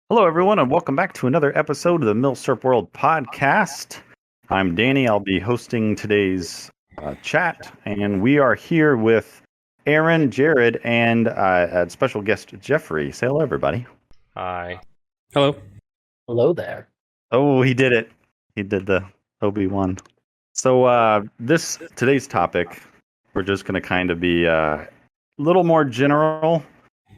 Hello, everyone, and welcome back to another episode of the Milsurp World podcast. I'm Danny. I'll be hosting today's chat, and we are here with Aaron, Jared, and a special guest, Jeffrey. Say hello, everybody. Hi. Hello. Hello there. Oh, he did it. He did the Obi-Wan. So today's topic, we're just going to kind of be a little more general,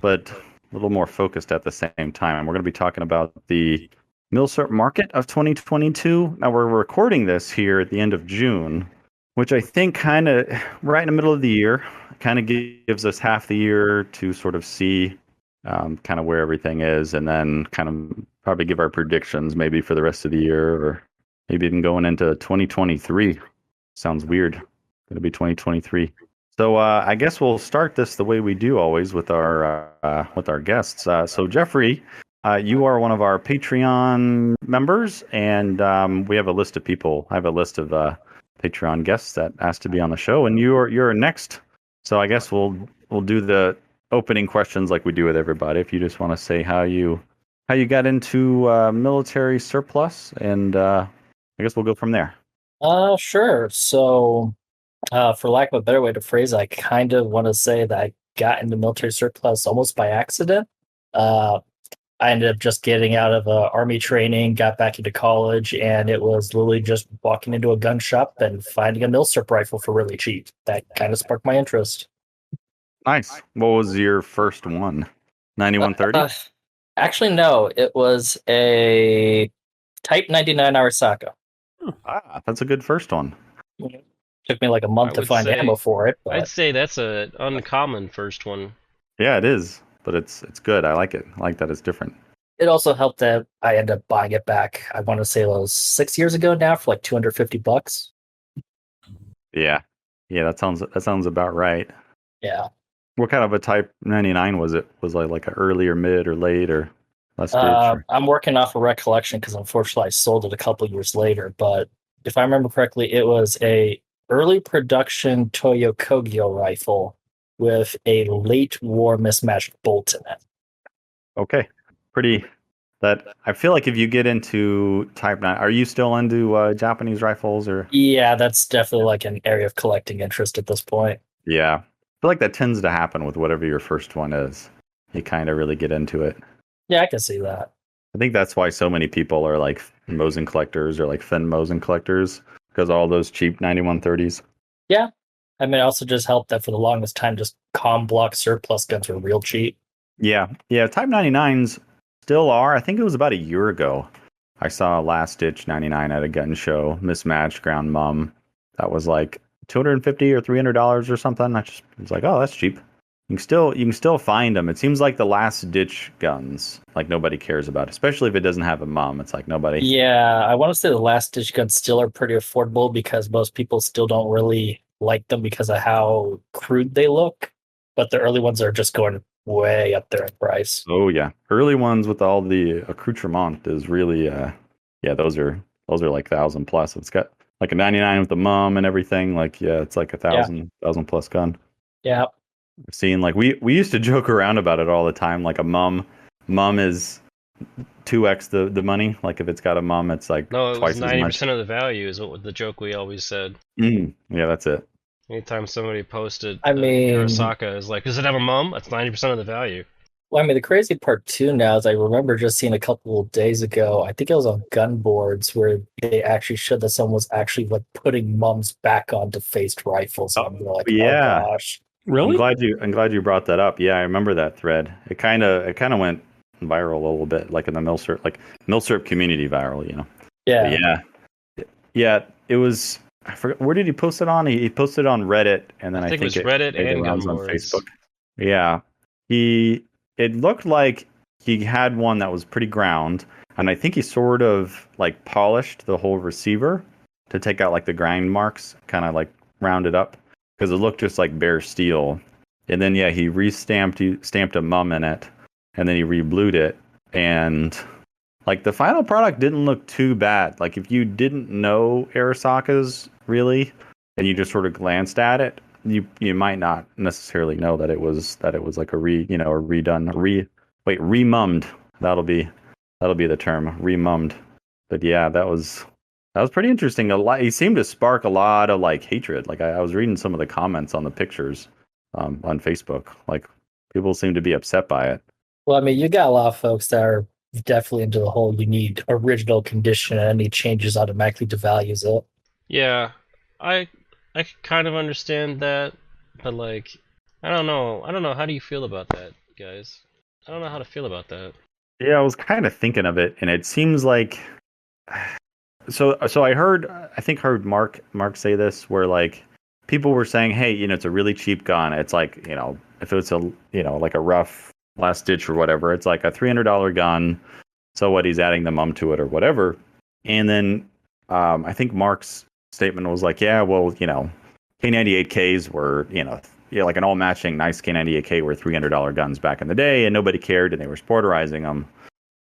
but a little more focused at the same time. We're going to be talking about the Milsurp market of 2022. Now, we're recording this here at the end of June, which I think kind of right in the middle of the year, kind of gives us half the year to sort of see kind of where everything is, and then kind of probably give our predictions maybe for the rest of the year, or maybe even going into 2023. Sounds weird. Going to be 2023. So I guess we'll start this the way we do always with our guests. So Jeffrey, you are one of our Patreon members, and we have a list of people. I have a list of Patreon guests that asked to be on the show, and you're next. So I guess we'll do the opening questions like we do with everybody. If you just want to say how you got into military surplus, and I guess we'll go from there. Sure. So, for lack of a better way to phrase it, I kind of want to say that I got into military surplus almost by accident. I ended up just getting out of army training, got back into college, and it was literally just walking into a gun shop and finding a Milsurp rifle for really cheap. That kind of sparked my interest. Nice. What was your first one? 9130? Actually, no. It was a Type 99 Arisaka. That's a good first one. Took me like a month to find ammo for it. But I'd say that's an uncommon first one. Yeah, it is, but it's good. I like it. I like that it's different. it also helped that I ended up buying it back. I want to say it was 6 years ago now for like $250. Yeah, that sounds about right. Yeah. What kind of a Type 99 was it? Was it like an early or mid or late or less ditch? I'm working off a recollection because unfortunately I sold it a couple years later. But if I remember correctly, it was a early production Toyo Kogyo rifle with a late war mismatched bolt in it. Okay, pretty. That I feel like if you get into Type 9, are you still into Japanese rifles or? Yeah, that's definitely like an area of collecting interest at this point. Yeah, I feel like that tends to happen with whatever your first one is. You kind of really get into it. Yeah, I can see that. I think that's why so many people are like Mosin collectors or like Finn Mosin collectors, because all those cheap 9130s. Yeah. I mean, it also just helped that for the longest time, just comm block surplus guns were real cheap. Yeah. Type 99s still are. I think it was about a year ago. I saw a last ditch 99 at a gun show, mismatched ground mum. That was like $250 or $300 or something. I just was like, oh, that's cheap. You can still find them. It seems like the last ditch guns, like nobody cares about, especially if it doesn't have a mum. It's like nobody. Yeah, I want to say the last ditch guns still are pretty affordable because most people still don't really like them because of how crude they look. But the early ones are just going way up there in price. Oh yeah, early ones with all the accoutrement is really those are like 1,000 plus. It's got like a 99 with the mum and everything. Like it's like 1,000 plus gun. Yeah. I've seen like we used to joke around about it all the time. Like a mum is 2x the money. Like if it's got a mum, it's like twice as much. 90% of the value is what the joke we always said. Yeah, that's it. Anytime somebody posted Arasaka is like, does it have a mum? That's 90% of the value. Well, I mean, the crazy part too now is I remember just seeing a couple of days ago, I think it was on gun boards where they actually showed that someone was actually like putting mums back onto faced rifles. And I'm like, yeah. Oh gosh. Really? I'm glad you brought that up. Yeah, I remember that thread. It kind of went viral a little bit, like in the Milsurp community viral, you know. Yeah. Yeah. It was. I forgot, where did he post it on? He posted it on Reddit, and then I think it was Reddit and gun on boards. Facebook. Yeah, it looked like he had one that was pretty ground, and I think he sort of like polished the whole receiver to take out like the grind marks, kind of like round it up, because it looked just like bare steel. And then he stamped a mum in it, and then he reblued it, and like the final product didn't look too bad. Like if you didn't know Arasakas really, and you just sort of glanced at it, you might not necessarily know that it was like remummed. That'll be That'll be the term, remummed. But yeah, that was pretty interesting. A lot. He seemed to spark a lot of like hatred. Like I was reading some of the comments on the pictures on Facebook. Like people seem to be upset by it. Well, I mean, you got a lot of folks that are definitely into the whole you need original condition and any changes automatically devalues it. Yeah, I I kind of understand that, but like, I don't know. I don't know. How do you feel about that, guys? I don't know how to feel about that. Yeah, I was kind of thinking of it, and it seems like so. I think heard Mark say this, where like people were saying, hey, it's a really cheap gun. It's like if it's a like a rough last ditch or whatever, it's like a $300 gun. So what, he's adding the mum to it or whatever, and then I think Mark's statement was like, yeah, well, K98Ks were like an all matching nice K98K were $300 guns back in the day, and nobody cared, and they were sporterizing them.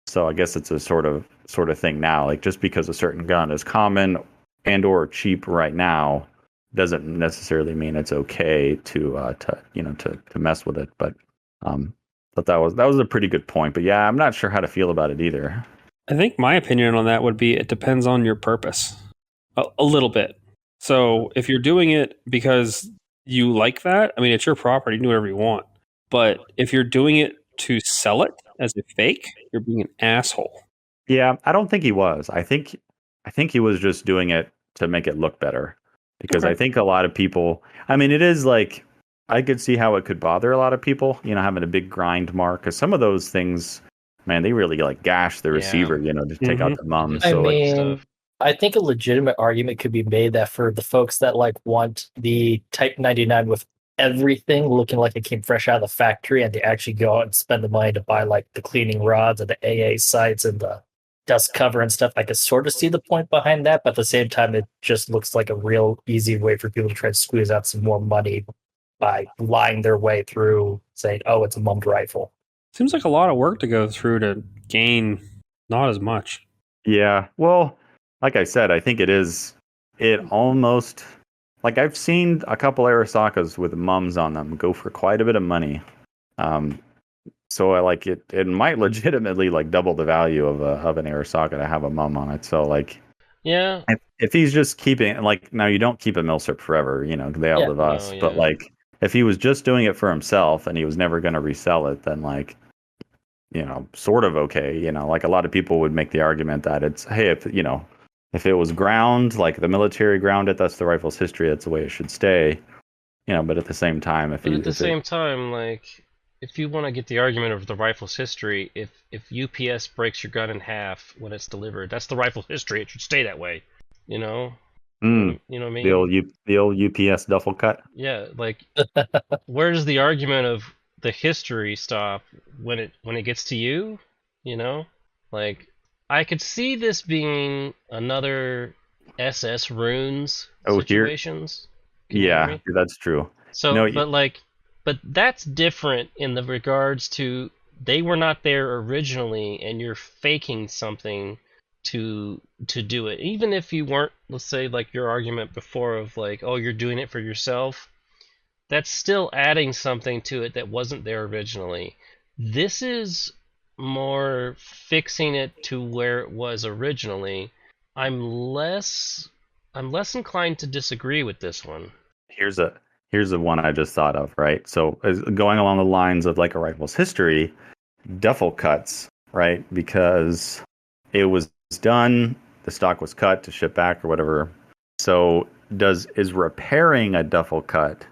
So I guess it's a sort of thing now. Like just because a certain gun is common and or cheap right now doesn't necessarily mean it's okay to mess with it. But but that was a pretty good point. But yeah, I'm not sure how to feel about it either. I think my opinion on that would be it depends on your purpose a little bit. So if you're doing it because you like that, I mean, it's your property, you can do whatever you want. But if you're doing it to sell it as a fake, you're being an asshole. Yeah, I don't think he was. I think he was just doing it to make it look better. Because I think a lot of people, I mean, it is like, I could see how it could bother a lot of people, having a big grind mark. Because some of those things, man, they really like gash the receiver, to take out the mum. I So mean, I think a legitimate argument could be made that for the folks that like want the Type 99 with everything looking like it came fresh out of the factory, and they actually go out and spend the money to buy like the cleaning rods and the AA sights and the dust cover and stuff, I could sort of see the point behind that, but at the same time, it just looks like a real easy way for people to try to squeeze out some more money by lying their way through saying, oh, it's a mummed rifle. Seems like a lot of work to go through to gain not as much. Yeah, well, like I said, I think it almost, like I've seen a couple Arisakas with mums on them go for quite a bit of money. So I like it. It might legitimately like double the value of an Arisaka to have a mum on it. So like, yeah, if he's just keeping, like, now you don't keep a Milsurp forever, they outlive us. No, yeah. But like, if he was just doing it for himself and he was never going to resell it, then like, sort of okay. Like a lot of people would make the argument that it's, hey, if it was ground, like the military ground it, that's the rifle's history. That's the way it should stay. But at the same time, like, if you want to get the argument of the rifle's history, if UPS breaks your gun in half when it's delivered, that's the rifle's history. It should stay that way. You know what I mean? The old UPS duffel cut. Yeah, like where does the argument of the history stop when it gets to you? Like I could see this being another SS runes situations. Yeah, that's true. So, but that's different in the regards to they were not there originally, and you're faking something to do it. Even if you weren't, let's say, like your argument before of like, oh, you're doing it for yourself. That's still adding something to it that wasn't there originally. This is more fixing it to where it was originally. I'm less inclined to disagree with this one. Here's the one I just thought of, right? So going along the lines of like a rifle's history, duffel cuts, right? Because it was done, the stock was cut to ship back or whatever. So is repairing a duffel cut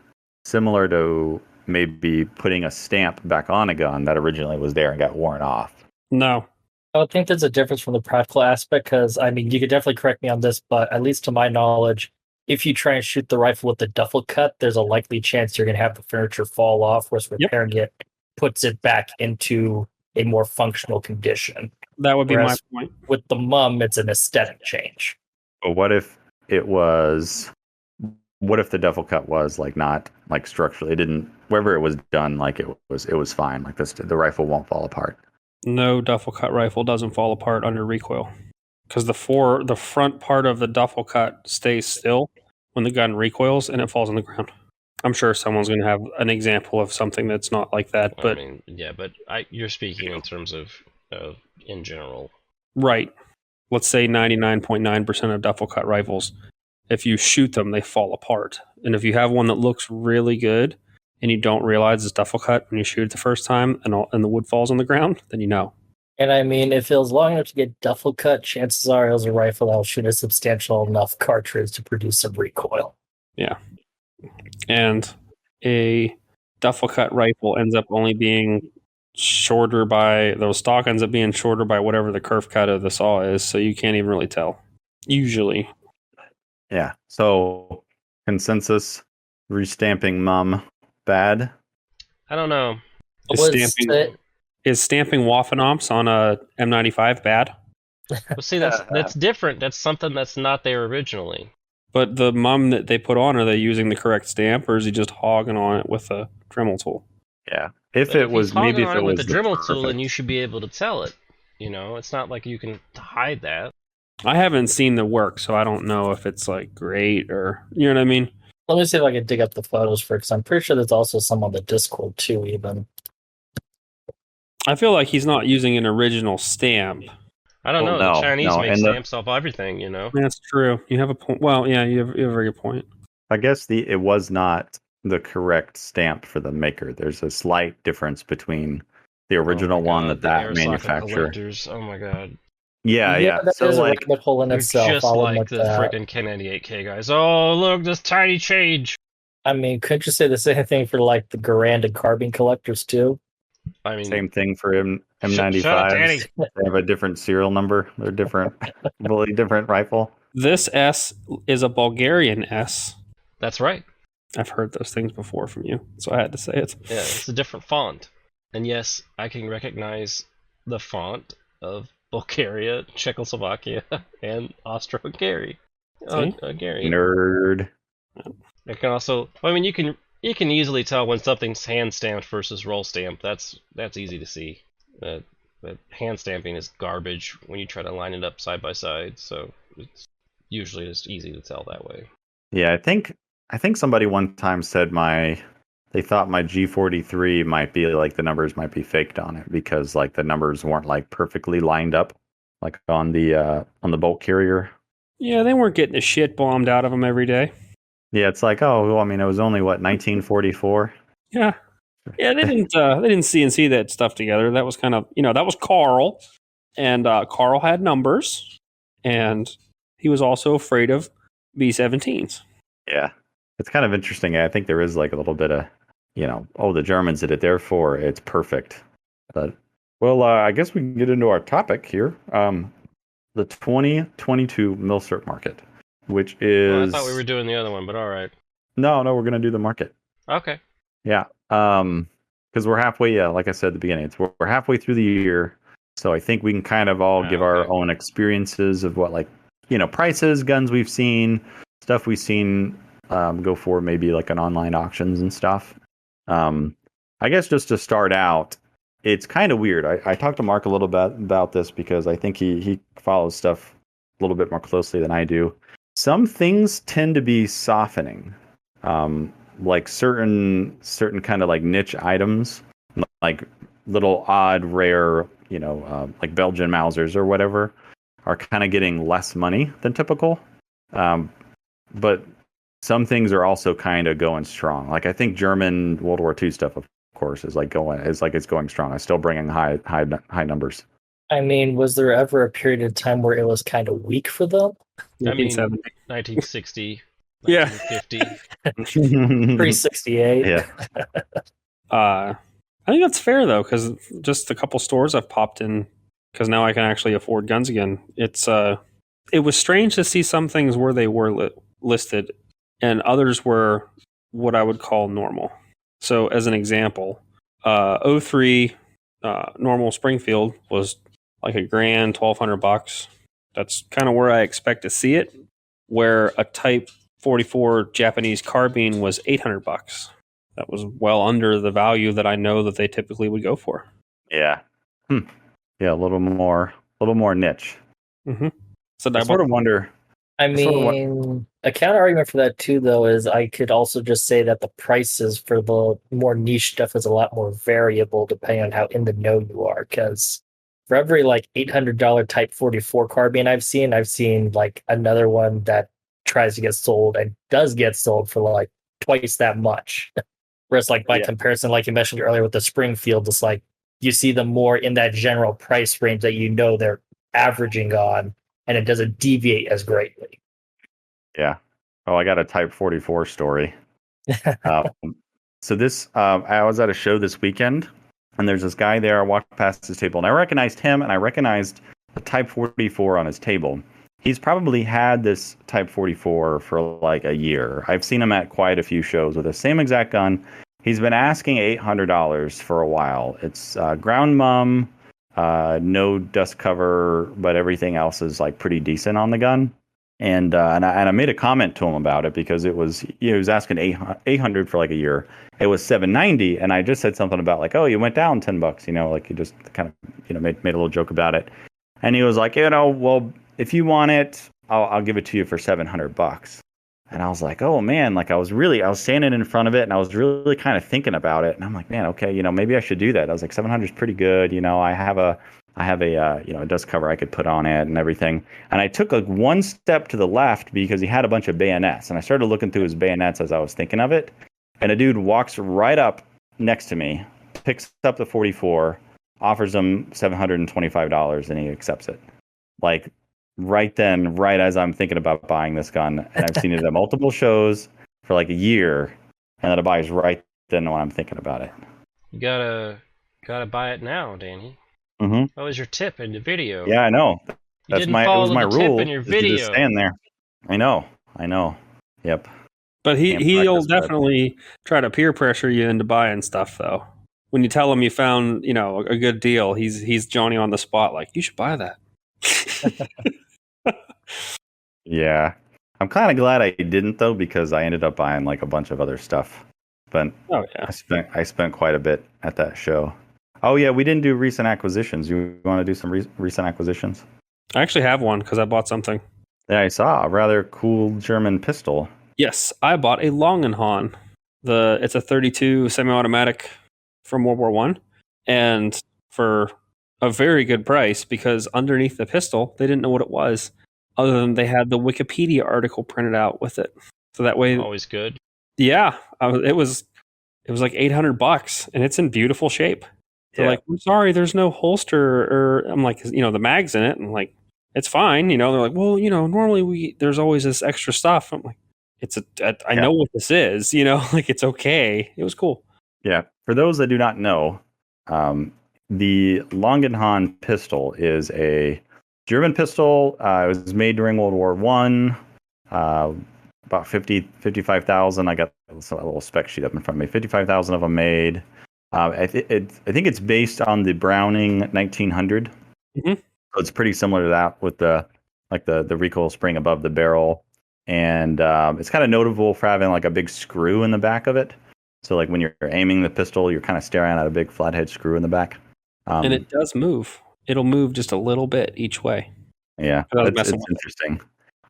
similar to maybe putting a stamp back on a gun that originally was there and got worn off? No. I would think there's a difference from the practical aspect, because, I mean, you could definitely correct me on this, but at least to my knowledge, if you try and shoot the rifle with the duffel cut, there's a likely chance you're going to have the furniture fall off, whereas repairing it puts it back into a more functional condition. That would be my point. With the mum, it's an aesthetic change. But what if the duffel cut was like not like structurally, it didn't, wherever it was done, like it was fine, like this, the rifle won't fall apart? No duffel cut rifle doesn't fall apart under recoil, because the front part of the duffel cut stays still when the gun recoils and it falls on the ground. I'm sure someone's going to have an example of something that's not like that, but I mean, yeah, but you're speaking in terms of in general. Right. Let's say 99.9% of duffel cut rifles, if you shoot them, they fall apart. And if you have one that looks really good and you don't realize it's duffel cut when you shoot it the first time and the wood falls on the ground, then you know. And I mean, if it was long enough to get duffel cut, chances are it was a rifle that will shoot a substantial enough cartridge to produce some recoil. Yeah. And a duffel cut rifle ends up only being shorter by, the stock ends up being shorter by whatever the kerf cut of the saw is, so you can't even really tell. Usually. Yeah. So consensus, restamping mum bad. I don't know. Is stamping Waffenomps on a M95 bad? Well, see, that's different. That's something that's not there originally. But the mum that they put on, are they using the correct stamp, or is he just hogging on it with a Dremel tool? Yeah. But If it was maybe if it was with the Dremel tool, then you should be able to tell it. You know, it's not like you can hide that. I haven't seen the work, so I don't know if it's like great or, you know what I mean? Let me see if I can dig up the photos for it, because I'm pretty sure there's also some on the Discord too, even. I feel like he's not using an original stamp. I don't know. no, The Chinese no, make and stamps off everything, you know. That's true. You have a point. Well, yeah, you have a very good point. I guess it was not the correct stamp for the maker. There's a slight difference between the original one the that air socket manufacturer. collectors, oh my god. Yeah. That So is a like, rabbit hole in They're itself. just I'll like admit the that. freaking K98K guys. Oh, look, this tiny change. I mean, couldn't you say the same thing for like the Garand and carbine collectors too? I mean, same thing for Shut up, Danny. M95s. They have a different serial number. They're different, really different rifle. This S is a Bulgarian S. That's right. I've heard those things before from you, so I had to say it. Yeah, it's a different font. And yes, I can recognize the font of Bulgaria, Czechoslovakia, and Austro-Hungary. Hungarian. Nerd. I can also, I mean, you can easily tell when something's hand stamped versus roll stamped. That's easy to see. But hand stamping is garbage when you try to line it up side by side. So it's usually just easy to tell that way. Yeah, I think somebody one time said they thought my G43 might be like the numbers might be faked on it because like the numbers weren't like perfectly lined up like on the bolt carrier. Yeah, they weren't getting the shit bombed out of them every day. Yeah, it's like, oh, well, I mean, it was only what 1944. Yeah, they didn't CNC that stuff together. That was kind of, that was Carl, and Carl had numbers, and he was also afraid of B-17s. Yeah, it's kind of interesting. I think there is like a little bit of, the Germans did it, therefore it's perfect. But well, I guess we can get into our topic here. The 2022 Milsurp market, which is. I thought we were doing the other one, but all right. No, we're gonna do the market. Okay. Yeah, because we're halfway. Yeah, like I said at the beginning, we're halfway through the year, so I think we can kind of all give our own experiences of what prices, guns we've seen, stuff we've seen go for maybe like an online auctions and stuff. I guess just to start out, it's kind of weird. I talked to Mark a little bit about this because I think he follows stuff a little bit more closely than I do. Some things tend to be softening, like certain kind of like niche items, like little odd, rare, like Belgian Mausers or whatever, are kind of getting less money than typical. But some things are also kind of going strong. Like I think German World War II stuff, of course, is it's going strong. It's still bringing high numbers. I mean, was there ever a period of time where it was kind of weak for them? I mean, 1960, Yeah. 1950. Pre-68. Yeah. I think that's fair though, because just a couple stores I've popped in, because now I can actually afford guns again. It was strange to see some things where they were listed, and others were what I would call normal. So, as an example, 03 normal Springfield was like $1,000, $1,200. That's kind of where I expect to see it. Where a Type 44 Japanese carbine was $800. That was well under the value that I know that they typically would go for. Yeah. Yeah, a little more niche. Mm-hmm. So I sort of wonder. I mean, a counter argument for that too, though, is I could also just say that the prices for the more niche stuff is a lot more variable depending on how in the know you are. Because for every like $800 Type 44 carbine I've seen like another one that tries to get sold and does get sold for like twice that much. Whereas like by comparison, like you mentioned earlier with the Springfield, it's like you see them more in that general price range that they're averaging on, and it doesn't deviate as greatly. Yeah. Oh, I got a Type 44 story. So this, I was at a show this weekend, and there's this guy there. I walked past his table, and I recognized him, and I recognized the Type 44 on his table. He's probably had this Type 44 for like a year. I've seen him at quite a few shows with the same exact gun. He's been asking $800 for a while. It's ground mum, no dust cover, but everything else is like pretty decent on the gun. And I made a comment to him about it because it was, he was asking $800 for like a year. It was $790, and I just said something about like, oh, you went down $10, like you just kind of made a little joke about it. And he was like, well, if you want it, I'll give it to you for $700. And I was like, oh man, like I was standing in front of it, and I was really kind of thinking about it, and I'm like, man, okay, maybe I should do that. I was like, 700 is pretty good, I have a dust cover I could put on it and everything. And I took like one step to the left because he had a bunch of bayonets, and I started looking through his bayonets as I was thinking of it. And a dude walks right up next to me, picks up the 44, offers him $725, and he accepts it. Like right then, right as I'm thinking about buying this gun, and I've seen it at multiple shows for like a year, and then it buys right then when I'm thinking about it. You gotta buy it now, Danny. Mm-hmm. That was your tip in the video. Yeah, I know. You didn't follow the rule. Tip in your video. Just stand there. I know. Yep. But he'll definitely try to peer pressure you into buying stuff, though. When you tell him you found, a good deal, he's Johnny on the spot, like, you should buy that. Yeah. I'm kind of glad I didn't, though, because I ended up buying like a bunch of other stuff. But I spent quite a bit at that show. Oh, yeah, we didn't do recent acquisitions. You want to do some recent acquisitions? I actually have one because I bought something. Yeah, I saw a rather cool German pistol. Yes, I bought a Langenhahn. It's a 32 semi-automatic from World War One, and for a very good price because underneath the pistol, they didn't know what it was, other than they had the Wikipedia article printed out with it. So that way, always good. Yeah, it was like $800, and it's in beautiful shape. They're like, I'm sorry, there's no holster, or I'm like, the mag's in it, and I'm like, it's fine, They're like, well, normally there's always this extra stuff. I'm like, I know what this is, like it's okay. It was cool. Yeah, for those that do not know, the Langenhahn pistol is a German pistol. It was made during World War One. About 55,000. I got a little spec sheet up in front of me. 55,000 of them made. I think it's based on the Browning 1900. Mm-hmm. So it's pretty similar to that with the recoil spring above the barrel, and it's kind of notable for having like a big screw in the back of it. So like when you're aiming the pistol, you're kind of staring at a big flathead screw in the back. And it does move. It'll move just a little bit each way. Yeah, it's interesting.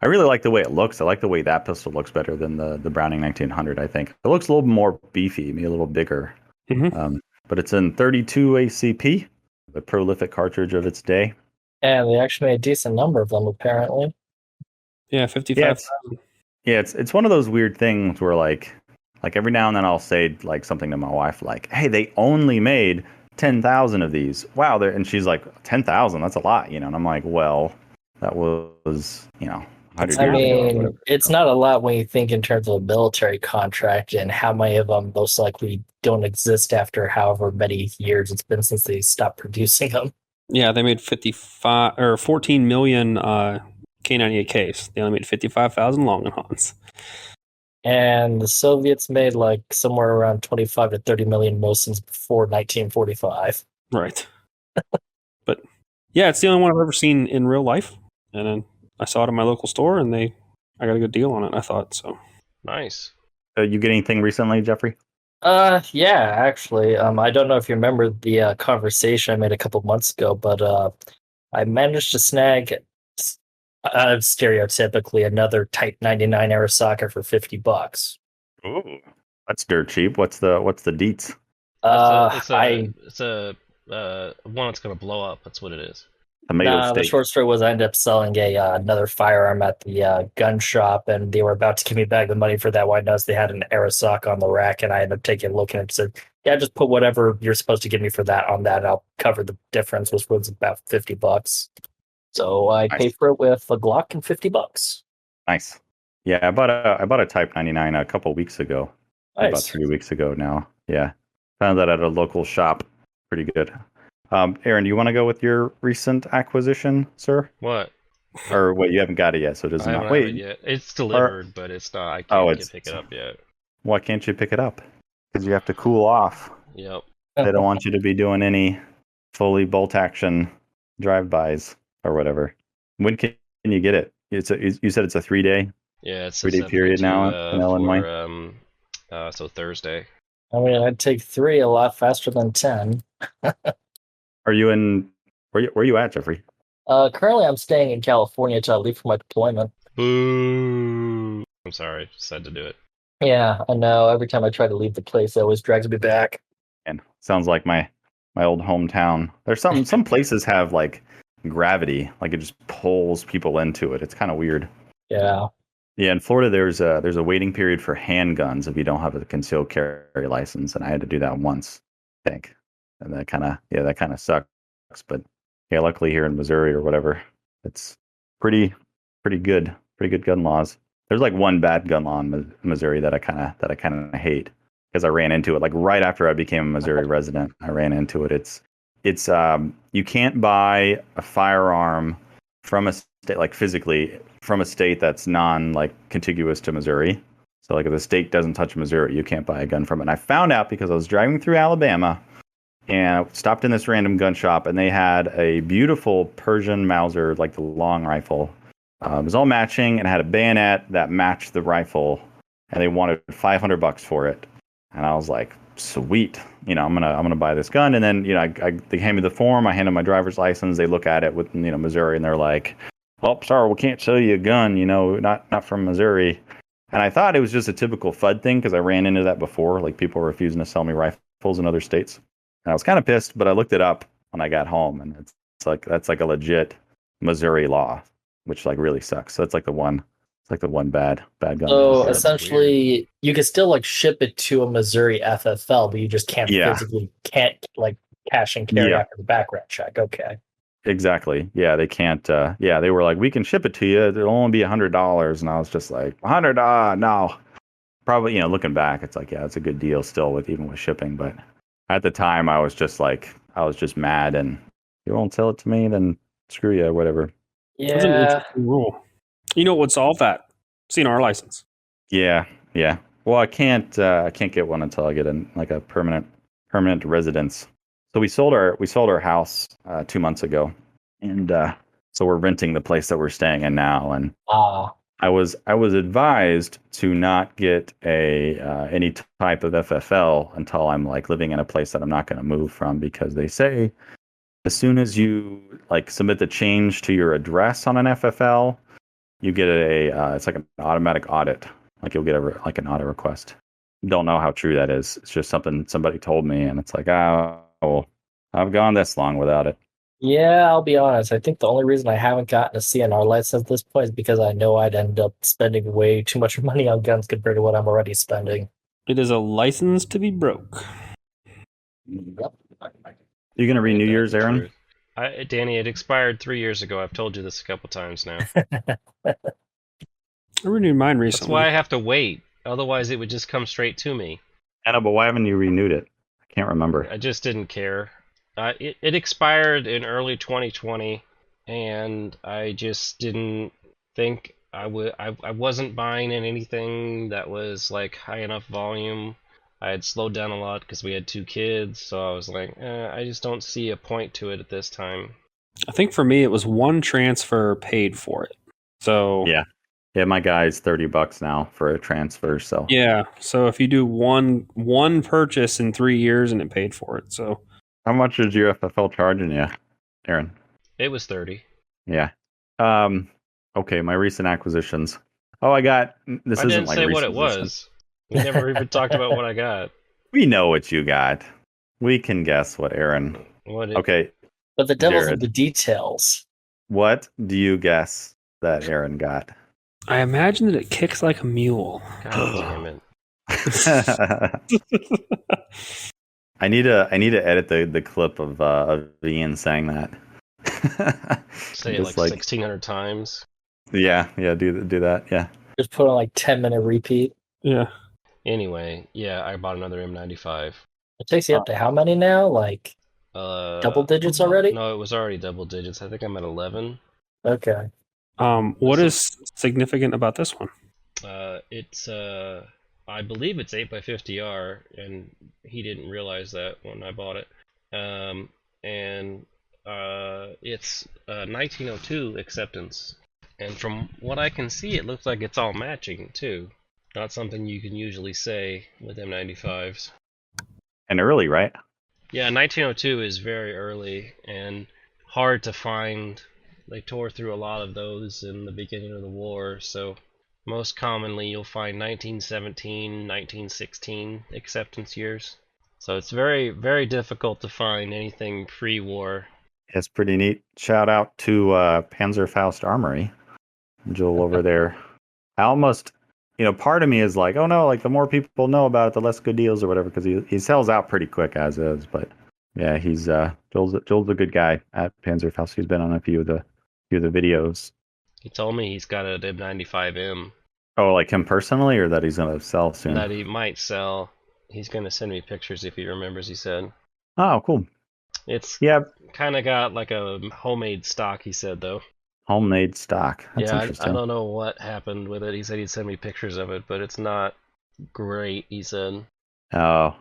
I really like the way it looks. I like the way that pistol looks better than the Browning 1900, I think. It looks a little more beefy, maybe a little bigger. Mm-hmm. But it's in 32 ACP, the prolific cartridge of its day. And they actually made a decent number of them, apparently. Yeah, 55,000. Yeah, it's one of those weird things where like every now and then I'll say like something to my wife like, hey, they only made 10,000 of these. Wow, and she's like, 10,000? That's a lot, And I'm like, well, that was, 100 I years mean, ago. it's not a lot when you think in terms of a military contract and how many of them most likely don't exist after however many years it's been since they stopped producing them. Yeah, they made 14 million K98Ks. They only made 55,000 Langenhahns. And the Soviets made like somewhere around 25 to 30 million Mosins before 1945. Right. But yeah, it's the only one I've ever seen in real life. And then I saw it in my local store, and I got a good deal on it, I thought. So Nice. You get anything recently, Jeffrey? Yeah, actually. I don't know if you remember the conversation I made a couple months ago, but I managed to snag stereotypically another Type 99 Arisaka for $50. Ooh, that's dirt cheap. What's the deets? It's a one that's gonna blow up. That's what it is. Tomato Nah, the steak. short story was I ended up selling another firearm at the gun shop, and they were about to give me back the money for that. Why notice they had an Aerosock on the rack, and I ended up taking a look and said, "Yeah, just put whatever you're supposed to give me for that on that. I'll cover the difference," which was about $50. So I Nice. paid for it with a Glock and $50. Nice. Yeah, I bought a Type 99 a couple weeks ago. About Nice. 3 weeks ago now. Yeah, found that at a local shop. Pretty good. Aaron, do you want to go with your recent acquisition, sir? What? Or wait, you haven't got it yet, so it does I not. haven't have it Wait, yet. It's delivered, but it's not. I Oh, can't it's- pick it up yet. why can't you pick it up? Because you have to cool off. Yep. They don't want you to be doing any fully bolt action drive-bys or whatever. When can you get it? You said it's a 3-day. Yeah, it's 3-day period now in Illinois. So Thursday. I mean, I'd take 3 a lot faster than 10. Are you in? Where you at, Jeffrey? Currently, I'm staying in California until I leave for my deployment. Boo! I'm sorry, just had to do it. Yeah, I know. Every time I try to leave the place, it always drags me back. And sounds like my old hometown. There's some places have like gravity, like it just pulls people into it. It's kind of weird. Yeah. Yeah, in Florida, there's a waiting period for handguns if you don't have a concealed carry license, and I had to do that once, I think, and that kind of sucks. But yeah, luckily here in Missouri or whatever, it's pretty good gun laws. There's like one bad gun law in Missouri that I kind of hate because I ran into it like right after I became a Missouri resident. I ran into it. It's you can't buy a firearm from a state, like physically from a state that's contiguous to Missouri. So like if the state doesn't touch Missouri, you can't buy a gun from it. And I found out because I was driving through Alabama and I stopped in this random gun shop and they had a beautiful Persian Mauser, like the long rifle. It was all matching and had a bayonet that matched the rifle, and they wanted $500 for it. And I was like, sweet, I'm gonna buy this gun. And then they hand me the form. I hand them my driver's license. They look at it with Missouri, and they're like, "Oh, sorry, we can't sell you a gun. Not from Missouri." And I thought it was just a typical FUD thing because I ran into that before, like people refusing to sell me rifles in other states. And I was kind of pissed, but I looked it up when I got home, and it's like that's like a legit Missouri law, which like really sucks. So that's like the one. It's like the one bad gun. So That's essentially, you can still like ship it to a Missouri FFL, but you just can't cash and carry after the background check. Okay. Exactly. Yeah, they can't. They were like, we can ship it to you. It'll only be $100, and I was just like, $100? No. Probably, looking back, it's like, yeah, it's a good deal still even with shipping. But at the time, I was just mad, and you won't sell it to me, then screw you, whatever. That's an interesting rule. You know what would solve that? CNR license. Yeah. Well, I can't get one until I get a permanent residence. So we sold our house 2 months ago, and so we're renting the place that we're staying in now. And I was advised to not get any type of FFL until I'm like living in a place that I'm not going to move from, because they say as soon as you submit the change to your address on an FFL, you get it's like an automatic audit. Like you'll get an audit request. Don't know how true that is. It's just something somebody told me, and it's like, well, I've gone this long without it. Yeah, I'll be honest. I think the only reason I haven't gotten a CNR license at this point is because I know I'd end up spending way too much money on guns compared to what I'm already spending. It is a license to be broke. Yep. You gonna renew yours, Aaron? Danny, it expired 3 years ago. I've told you this a couple times now. I renewed mine recently. That's why I have to wait. Otherwise, it would just come straight to me. I know, but why haven't you renewed it? I can't remember. I just didn't care. It expired in early 2020, and I just didn't think I wasn't buying in anything that was like high enough volume. I had slowed down a lot because we had 2 kids, so I was like, I just don't see a point to it at this time. I think for me, it was one transfer paid for it. So yeah, my guy's $30 now for a transfer. So yeah, so if you do one purchase in 3 years and it paid for it, so how much is your FFL charging you, Aaron? It was 30. Yeah. Okay, my recent acquisitions. Oh, I got this. I isn't didn't like say what recent it was. We never even talked about what I got. We know what you got. We can guess what Aaron Okay, But the devil's in Jared. the details. What do you guess that Aaron got? I imagine that it kicks like a mule. God damn it. I need to edit the clip of Ian saying that. Say it Just like 1,600 times. yeah, do that, yeah. Just put on like 10-minute repeat. Yeah. Anyway, yeah, I bought another M95. It takes you up to how many now? Like double digits already? No, it was already double digits. I think I'm at 11. Okay. What is significant about this one? It's I believe it's 8x50R, and he didn't realize that when I bought it. And it's 1902 acceptance, and from what I can see, it looks like it's all matching too. Not something you can usually say with M95s. And early, right? Yeah, 1902 is very early and hard to find. They tore through a lot of those in the beginning of the war, so most commonly you'll find 1917, 1916 acceptance years. So it's very, very difficult to find anything pre-war. It's pretty neat. Shout out to Panzerfaust Armory. Joel over there. I almost, part of me is like, oh no, like the more people know about it, the less good deals or whatever, because he sells out pretty quick as is. But yeah, he's Joel's a good guy at Panzerfaust. He's been on a few of the videos. He told me he's got an M95M. Oh, like him personally, or that he's gonna sell soon? That he might sell. He's gonna send me pictures if he remembers. He said. Oh, cool. It's yeah, kind of got like a homemade stock. He said though. Homemade stock. That's yeah, interesting. I don't know what happened with it. He said he'd send me pictures of it, but it's not great. He said. Oh,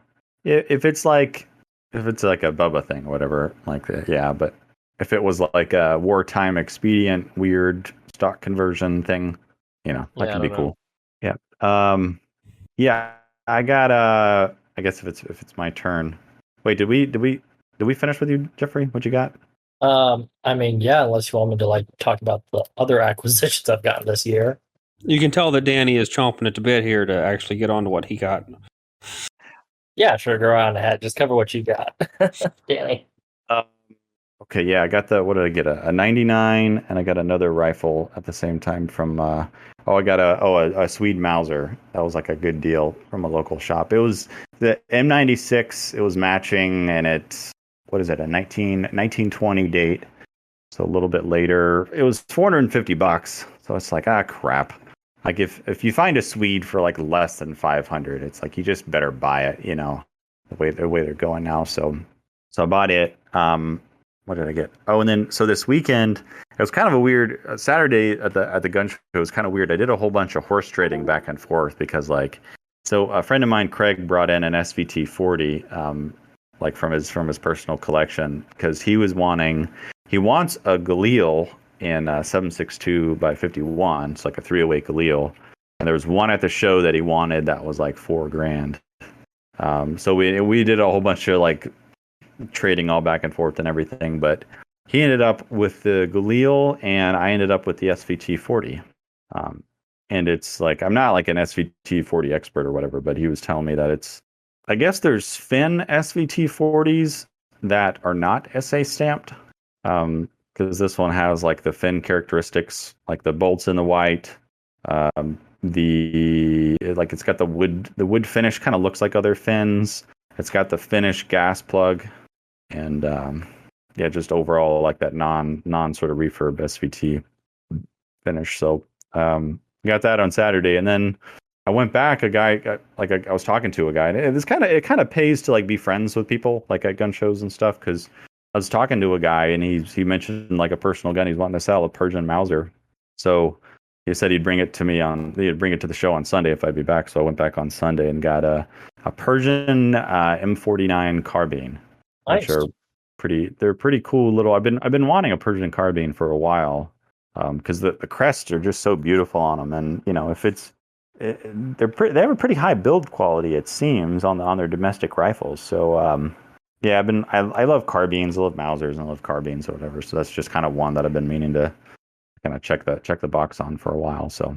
if it's like a Bubba thing or whatever, like that, yeah. But if it was like a wartime expedient, weird stock conversion thing, that could be cool. Yeah. Yeah. I got I guess if it's my turn. Wait, did we finish with you, Jeffrey? What you got? I mean, yeah, unless you want me to like talk about the other acquisitions I've gotten this year. You can tell that Danny is chomping at the bit here to actually get on to what he got. Yeah, sure, go on ahead. Just cover what you got, Danny. Okay, yeah, I got what did I get? A 99, and I got another rifle at the same time from. I got a Swede Mauser. That was like a good deal from a local shop. It was the M96. It was matching, and it's what is it? A 1920 date. So a little bit later, it was $450. So it's like, crap. Like if you find a Swede for like less than 500, it's like you just better buy it. The way they're going now. So I bought it. What did I get? Oh, and then so this weekend it was kind of a weird Saturday at the gun show. It was kind of weird. I did a whole bunch of horse trading back and forth because so a friend of mine, Craig, brought in an SVT 40, like from his personal collection because he wants a Galil in 7.62 by 51. It's like a 308 Galil, and there was one at the show that he wanted that was like $4,000. So we did a whole bunch of like trading all back and forth and everything, but he ended up with the Galil and I ended up with the SVT 40. And it's like, I'm not like an SVT 40 expert or whatever, but he was telling me that I guess there's Finn SVT 40s that are not SA stamped. Because this one has like the Finn characteristics, like the bolts in the white, it's got the wood finish kind of looks like other Finns. It's got the Finnish gas plug. And just overall like that non sort of refurb SVT finish. So got that on Saturday, and then I went back. I was talking to a guy. And it kind of pays to like be friends with people like at gun shows and stuff. Because I was talking to a guy and he mentioned like a personal gun he's wanting to sell, a Persian Mauser. So he said he'd bring it to the show on Sunday if I'd be back. So I went back on Sunday and got a Persian M49 carbine. Nice. Which are they're pretty cool little. I've been wanting a Persian carbine for a while, because the crests are just so beautiful on them, and if they have a pretty high build quality, it seems, on their domestic rifles. So I love carbines, I love Mausers, and I love carbines or whatever. So that's just kind of one that I've been meaning to kind of check the box on for a while. So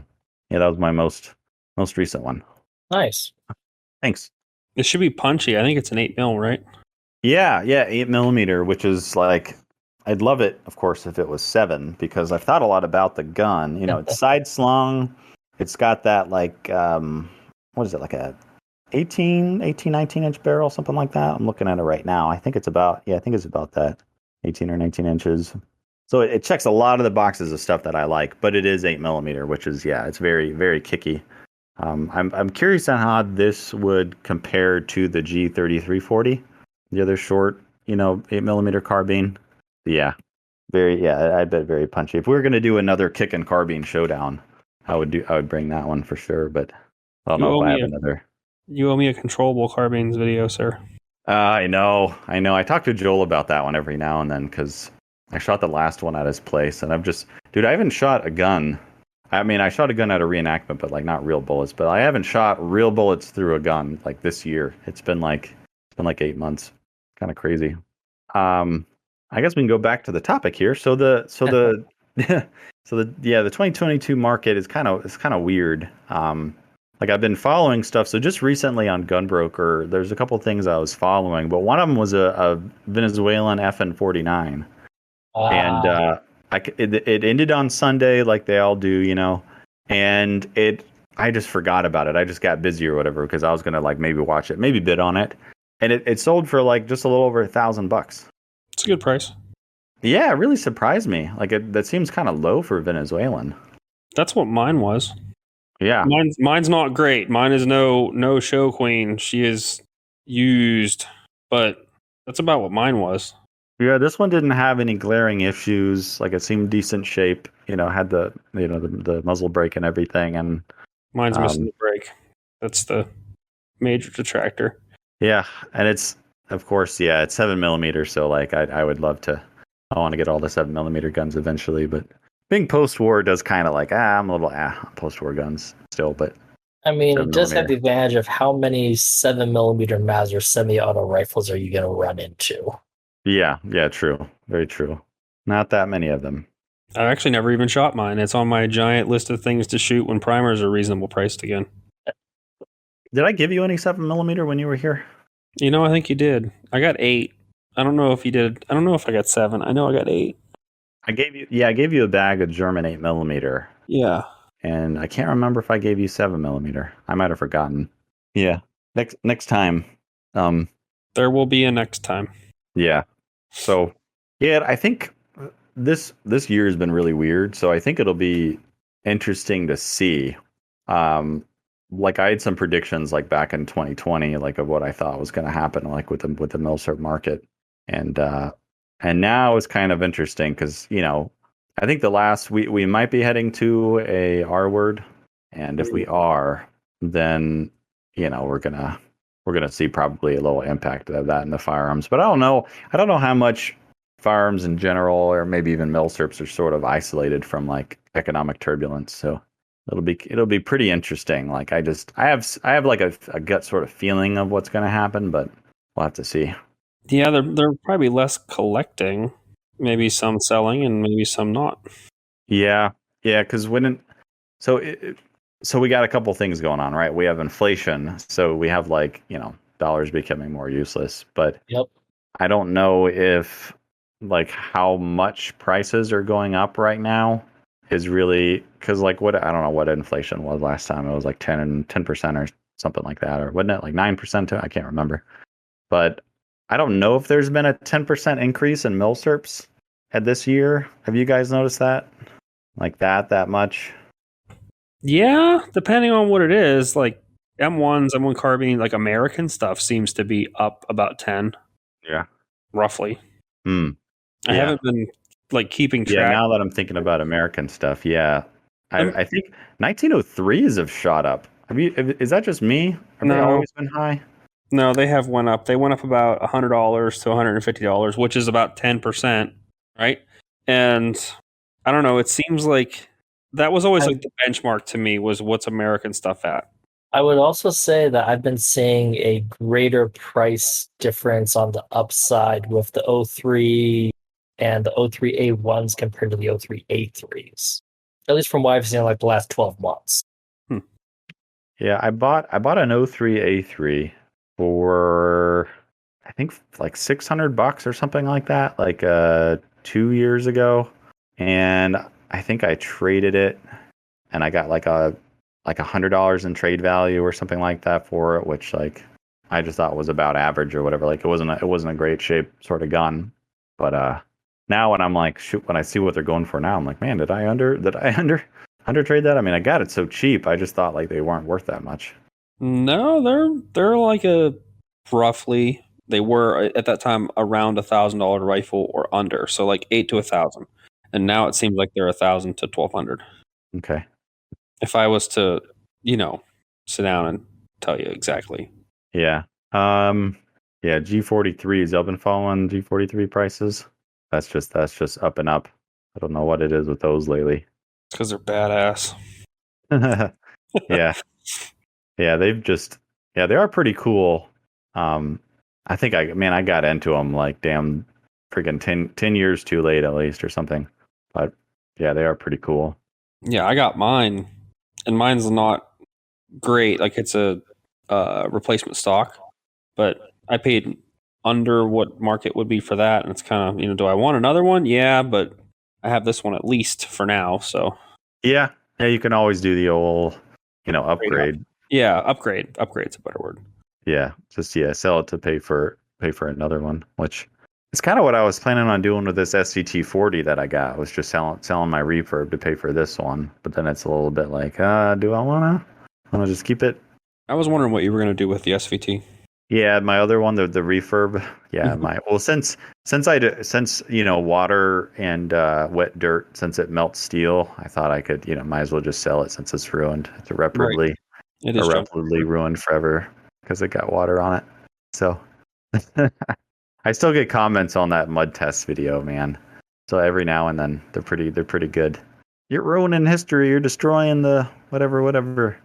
yeah, that was my most recent one. Nice. Thanks. It should be punchy. I think it's an 8mm, right? Yeah, 8 millimeter, which is like, I'd love it, of course, if it was 7, because I've thought a lot about the gun. You know, it's side slung. It's got that like, what is it, like a 19-inch barrel, something like that. I'm looking at it right now. I think it's about that, 18 or 19 inches. So it checks a lot of the boxes of stuff that I like, but it is 8 millimeter, which is, it's very, very kicky. I'm curious on how this would compare to the G3340, the other short, 8 millimeter carbine. Yeah, I bet very punchy. If we were going to do another kick and carbine showdown, I would bring that one for sure. But I don't know if I have another. You owe me a controllable carbines video, sir. I know. I talk to Joel about that one every now and then because I shot the last one at his place, and I haven't shot a gun. I mean, I shot a gun at a reenactment, but like not real bullets. But I haven't shot real bullets through a gun like this year. It's been like 8 months. Kind of crazy. I guess we can go back to the topic here. So the 2022 market is kind of weird. Like I've been following stuff. So just recently on Gunbroker, there's a couple things I was following, but one of them was a Venezuelan FN49, and it ended on Sunday, like they all do, and I just forgot about it. I just got busy or whatever because I was gonna like maybe watch it, maybe bid on it, and it sold for like just a little over $1,000. It's a good price. Yeah, it really surprised me. Like that seems kind of low for Venezuelan. That's what mine was. Yeah, mine's not great. Mine is no show queen. She is used, but that's about what mine was. Yeah, this one didn't have any glaring issues. Like it seemed decent shape. Had the muzzle brake and everything, and mine's missing the brake. That's the major detractor. Yeah, and it's of course, it's 7 millimeter. So like, I would love to. I want to get all the 7 millimeter guns eventually, but being post-war does kind of like I'm a little post-war guns still, but I mean, it does have the advantage of how many 7 millimeter Mauser semi-auto rifles are you going to run into? Yeah, true, very true. Not that many of them. I've actually never even shot mine. It's on my giant list of things to shoot when primers are reasonable priced again. Did I give you any 7 millimeter when you were here? I think you did. I got 8. I don't know if you did. I don't know if I got 7. I know I got 8. I gave you a bag of German 8 millimeter. Yeah. And I can't remember if I gave you 7 millimeter. I might have forgotten. Yeah. Next time. There will be a next time. Yeah. So I think this year has been really weird. So I think it'll be interesting to see. Like I had some predictions like back in 2020, like of what I thought was going to happen, like with the Milsurp market, and now it's kind of interesting because I think we might be heading to a R word, and if we are, then we're gonna see probably a little impact of that in the firearms. But I don't know how much firearms in general, or maybe even Milsurps, are sort of isolated from like economic turbulence. So it'll be pretty interesting. Like I have like a gut sort of feeling of what's going to happen, but we'll have to see. Yeah, they're probably less collecting, maybe some selling, and maybe some not. Yeah, because so we got a couple things going on, right? We have inflation, so we have like dollars becoming more useless. But yep. I don't know if like how much prices are going up right now is really because like I don't know what inflation was last time. It was like 10% or something like that, or wasn't it like 9%? I can't remember, but I don't know if there's been a 10% increase in Milsurps at this year. Have you guys noticed that? Like that much? Yeah, depending on what it is. Like M1s, M1 carbine, like American stuff seems to be up about 10. Yeah. Roughly. I haven't been like keeping track. Yeah, now that I'm thinking about American stuff, I think 1903s have shot up. Is that just me? Have they always been high? No, they have went up. They went up about $100 to $150, which is about 10%, right? And I don't know. It seems like that was always like the benchmark to me was what's American stuff at. I would also say that I've been seeing a greater price difference on the upside with the 03 and the 03A1s compared to the 03A3s. At least from what I've seen like the last 12 months. Yeah, I bought an 03A3 for I think like $600 or something like that, like 2 years ago, and I think I traded it, and I got like $100 in trade value or something like that for it, which like I just thought was about average or whatever. Like it wasn't a great shape sort of gun, but now when I'm like shoot, when I see what they're going for now, I'm like, man, did I under trade that? I mean, I got it so cheap. I just thought like they weren't worth that much. No, they're like a roughly they were at that time around $1,000 rifle or under, so like 8 to 1,000, and now it seems like they're 1,000 to 1,200. Okay. If I was to, sit down and tell you exactly. Yeah. Yeah, G43s. I've been following G43 prices. That's just up and up. I don't know what it is with those lately. It's because they're badass. Yeah. Yeah, they are pretty cool. I think I got into them like damn freaking 10 years too late at least or something. But yeah, they are pretty cool. Yeah, I got mine, and mine's not great. Like it's a replacement stock, but I paid under what market would be for that, and it's kind of do I want another one? Yeah, but I have this one at least for now. So Yeah, you can always do the old upgrade. Yeah, upgrade. Upgrade's a better word. Yeah, just sell it to pay for another one, which is kind of what I was planning on doing with this SCT-40 that I got. Was just selling my refurb to pay for this one. But then it's a little bit like, do I wanna just keep it? I was wondering what you were gonna do with the SVT. Yeah, my other one, the refurb. Yeah, since water and wet dirt, since it melts steel, I thought I could might as well just sell it since it's ruined. It's irreparably. Right. It is irreparably ruined forever because it got water on it. So I still get comments on that mud test video, man. So every now and then they're pretty good. You're ruining history. You're destroying the whatever.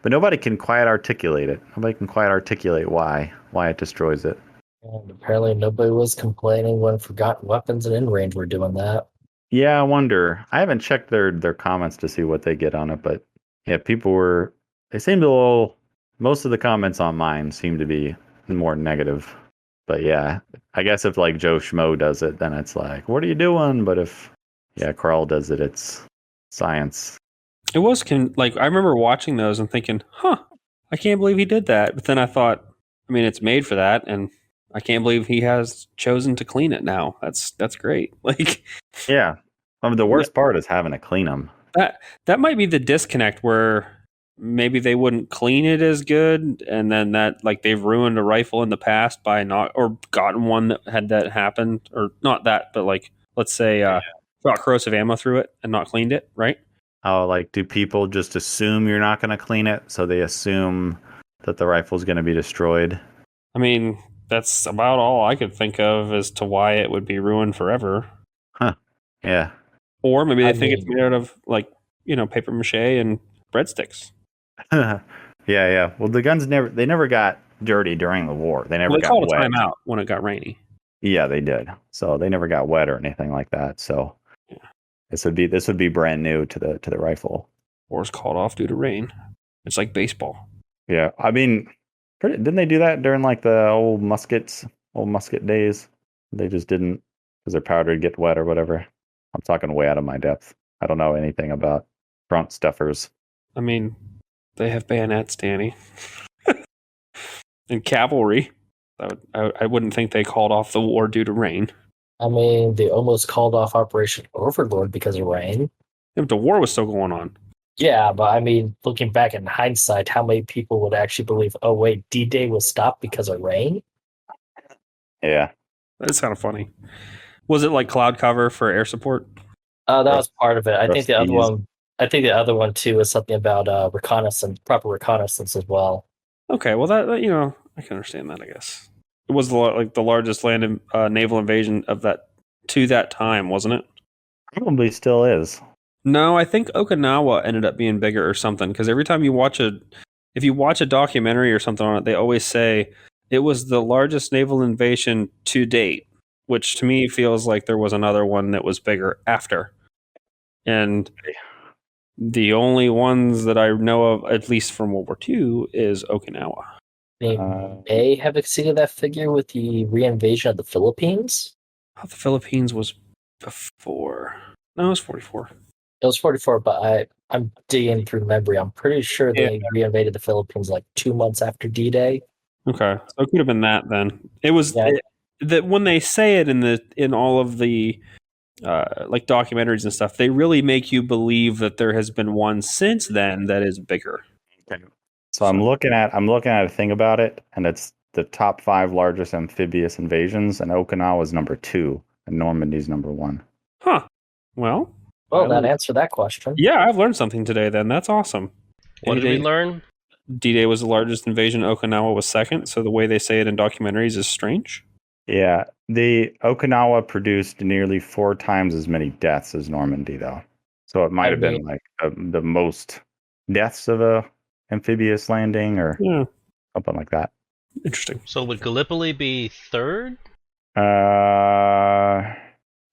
But nobody can quite articulate it. Nobody can quite articulate why it destroys it. And apparently nobody was complaining when Forgotten Weapons and In Range were doing that. Yeah, I wonder. I haven't checked their comments to see what they get on it, but yeah, they seem to most of the comments on mine seem to be more negative. But yeah, I guess if like Joe Schmo does it, then it's like, what are you doing? But if Carl does it, it's science. It was I remember watching those and thinking, I can't believe he did that. But then I thought, I mean, it's made for that, and I can't believe he has chosen to clean it now. That's great. Like, yeah, I mean, the worst part is having to clean them. That might be the disconnect where maybe they wouldn't clean it as good, and then that like they've ruined a rifle in the past by not or gotten one that had that happen, or not that, but like let's say got corrosive ammo through it and not cleaned it, right? Oh, like do people just assume you're not going to clean it, so they assume that the rifle's going to be destroyed? I mean, that's about all I could think of as to why it would be ruined forever. Huh? Yeah. Or maybe they think it's made out of like paper mache and breadsticks. Yeah. Well, the guns never got dirty during the war. They never got called wet. A timeout when it got rainy. Yeah, they did. So they never got wet or anything like that. So this would be brand new to the rifle. Or it's called off due to rain. It's like baseball. Yeah, I mean, didn't they do that during like the old musket days? They just didn't because their powder would get wet or whatever. I'm talking way out of my depth. I don't know anything about front stuffers. I mean, they have bayonets, Danny. And cavalry. I wouldn't think they called off the war due to rain. I mean, they almost called off Operation Overlord because of rain. Yeah, but the war was still going on. Yeah, but I mean, looking back in hindsight, how many people would actually believe, oh, wait, D-Day was stopped because of rain? Yeah. That's kind of funny. Was it like cloud cover for air support? That was part of it. I think the other one too is something about proper reconnaissance as well. Okay, well that I can understand that. I guess it was the largest naval invasion of that time, wasn't it? Probably still is. No, I think Okinawa ended up being bigger or something. Because every time if you watch a documentary or something on it, they always say it was the largest naval invasion to date, which to me feels like there was another one that was bigger after. And the only ones that I know of, at least from World War II, is Okinawa. They may have exceeded that figure with the reinvasion of the Philippines. I thought the Philippines was before. No, it was 44. It was 44, but I'm digging through memory. I'm pretty sure they reinvaded the Philippines like 2 months after D-Day. Okay, so it could have been that then. It was Yeah. that when they say it in all of the like documentaries and stuff, they really make you believe that there has been one since then that is bigger. Okay. So I'm looking at a thing about it, and it's the top 5 largest amphibious invasions, and Okinawa's number 2, and Normandy's number 1. Huh. Well, that answered that question. Yeah, I've learned something today then. That's awesome. What did we learn? D-Day was the largest invasion. Okinawa was second. So the way they say it in documentaries is strange. Yeah, the Okinawa produced nearly 4 times as many deaths as Normandy, though. So it might have been like the most deaths of a amphibious landing or something like that. Interesting. So would Gallipoli be third?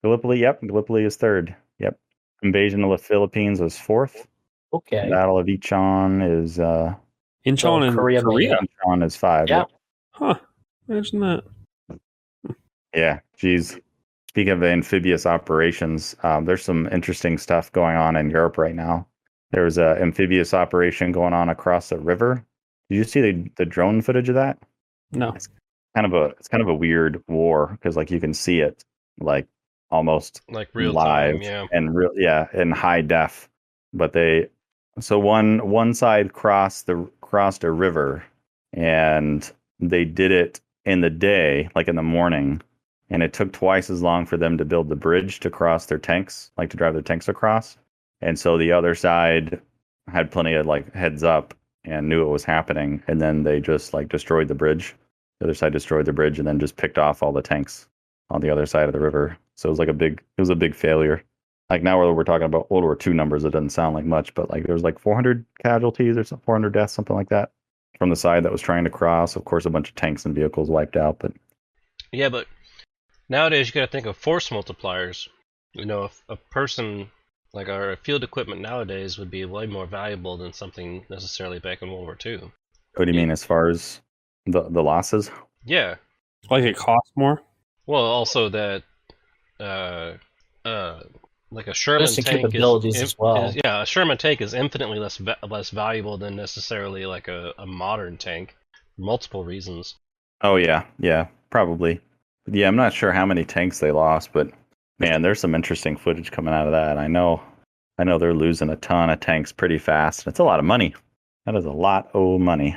Gallipoli, yep. Gallipoli is third. Yep. Invasion of the Philippines was 4th. Okay. Battle of Incheon is Incheon in Korea. Incheon is 5. Yeah. Huh. Imagine that. Yeah. Geez. Speaking of amphibious operations, there's some interesting stuff going on in Europe right now. There's an amphibious operation going on across the river. Did you see the drone footage of that? No. It's kind of a weird war because like you can see it like almost like real live time, yeah, and in high def. But one side crossed a river, and they did it in the day, like in the morning, and it took twice as long for them to build the bridge to cross their tanks, like to drive their tanks across. And so the other side had plenty of like heads up and knew it was happening, and then they just like destroyed the bridge. The other side destroyed the bridge and then just picked off all the tanks on the other side of the river. So it was like a big failure. Like now we're talking about World War II numbers, it doesn't sound like much, but like there was like 400 casualties or 400 deaths, something like that, from the side that was trying to cross. Of course, a bunch of tanks and vehicles wiped out. But yeah, but nowadays you got to think of force multipliers. You know, if a person like our field equipment nowadays would be way more valuable than something necessarily back in World War II. What do you mean as far as the losses? Yeah. Like it costs more? Well, also that like a Sherman tank a Sherman tank is infinitely less valuable than necessarily like a modern tank for multiple reasons. Oh yeah, probably. Yeah, I'm not sure how many tanks they lost, but man, there's some interesting footage coming out of that. I know they're losing a ton of tanks pretty fast. It's a lot of money. That is a lot of money.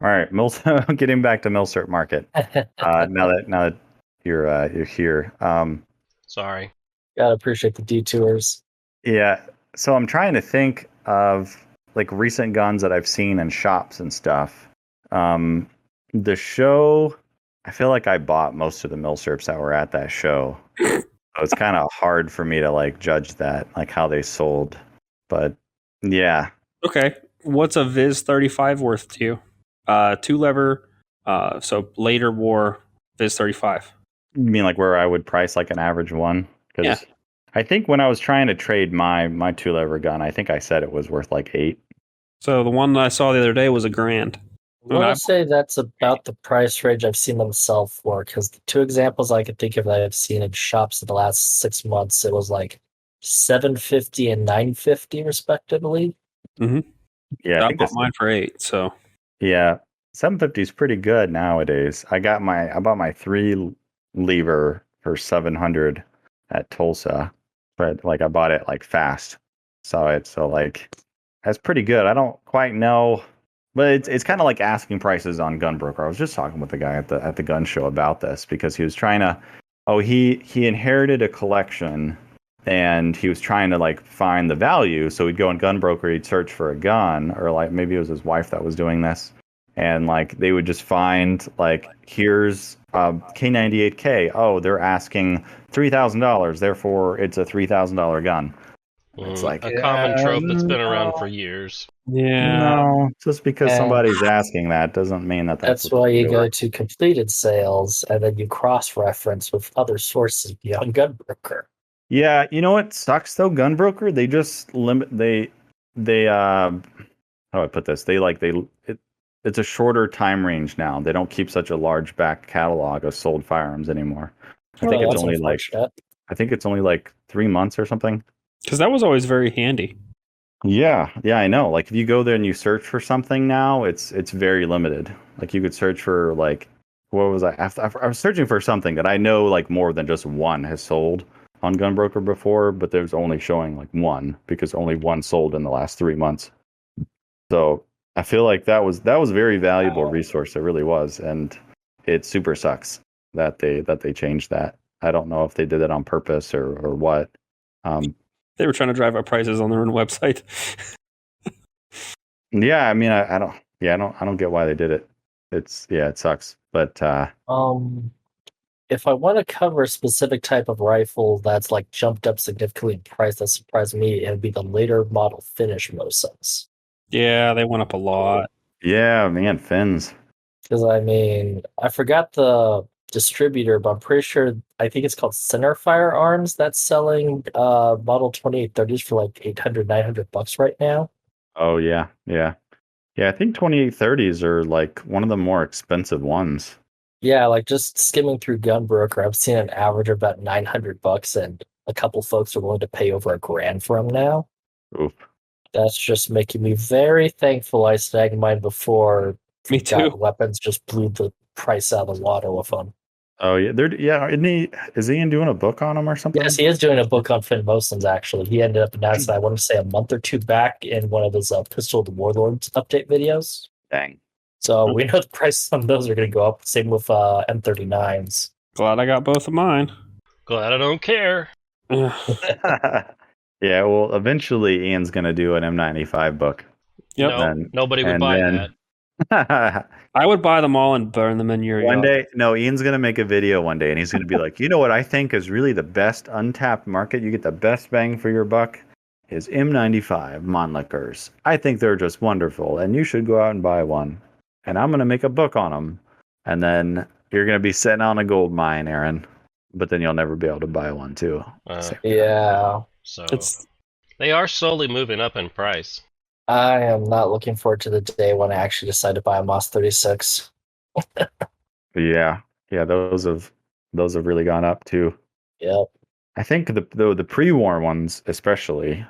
All right, getting back to Milsurp Market. Now that you're here. Sorry. Gotta appreciate the detours. Yeah, so I'm trying to think of like recent guns that I've seen in shops and stuff. The show, I feel like I bought most of the Milsurps that were at that show. So it's kind of hard for me to like judge that, like how they sold. But yeah. Okay. What's a Viz 35 worth to you? 2-lever, so later war Viz 35. You mean like where I would price like an average one? Because I think when I was trying to trade my 2-lever gun, I think I said it was worth like 8. So the one that I saw the other day was $1,000. I want to say that's about the price range I've seen them sell for, because the 2 examples I could think of that I've seen in shops in the last 6 months, it was like $750 and $950 respectively. Mm-hmm. Yeah, I bought mine for 8. So yeah, $750 is pretty good nowadays. I bought my 3-lever for $700 at Tulsa, but like I bought it like fast, so like that's pretty good. I don't quite know. But it's kind of like asking prices on Gunbroker. I was just talking with the guy at the gun show about this because he was trying to. Oh, he inherited a collection, and he was trying to like find the value. So he'd go on Gunbroker, he'd search for a gun, or like maybe it was his wife that was doing this, and like they would just find like here's K98K. Oh, they're asking $3,000, therefore it's a $3,000 gun. It's like a common trope that's been around for years. Yeah. No, just because somebody's asking that doesn't mean that's why you go to completed sales and then you cross-reference with other sources beyond Gunbroker. Yeah, you know what sucks though? Gunbroker, they just limit how do I put this? it's a shorter time range now. They don't keep such a large back catalog of sold firearms anymore. I think it's that's only like unfortunate. 3 months or something. Because that was always very handy. Yeah, I know. Like if you go there and you search for something now, it's very limited. Like you could search for like what was I was searching for something that I know like more than just one has sold on Gunbroker before, but there's only showing like one because only one sold in the last 3 months. So I feel like that was a very valuable resource. It really was, and it super sucks that they changed that. I don't know if they did it on purpose or what. They were trying to drive up prices on their own website. Yeah, I mean, I don't. Yeah, I don't get why they did it. It sucks. But If I want to cover a specific type of rifle that's like jumped up significantly in price that surprised me, it would be the later model finish Mosas. Yeah, they went up a lot. yeah, man, fins. Because I mean, I forgot the distributor, but I'm pretty sure I think it's called Center Firearms that's selling model 2830s for like 800, $900 right now. Oh yeah. I think 2830s are like one of the more expensive ones. Yeah, like just skimming through Gunbroker, I've seen an average of about $900, and a couple folks are willing to pay over $1,000 for them now. Oof. That's just making me very thankful I snagged mine before Me too. Weapons just blew the price out of the water with them. Oh yeah, is Ian doing a book on them or something? Yes, he is doing a book on Finn Mosins, actually. He ended up announcing, I want to say, a month or two back in one of his Pistol the Warlords update videos. Dang. So we know the prices on those are going to go up. Same with M39s. Glad I got both of mine. Glad I don't care. Ugh. Yeah, well, eventually Ian's gonna do an M95 book. Yep. No, And- nobody would and buy then- that. I would buy them all and burn them in your One yard. day, no, Ian's gonna make a video one day, and he's gonna be like, you know what I think is really the best untapped market. You get the best bang for your buck. Is M95 Monlickers. I think they're just wonderful, and you should go out and buy one. And I'm gonna make a book on them, and then you're gonna be sitting on a gold mine, Aaron. But then you'll never be able to buy one too. Yeah. So It's they are slowly moving up in price. I am not looking forward to the day when I actually decide to buy a Moss 36. Yeah, those have really gone up too. Yep. I think the pre-war ones, especially.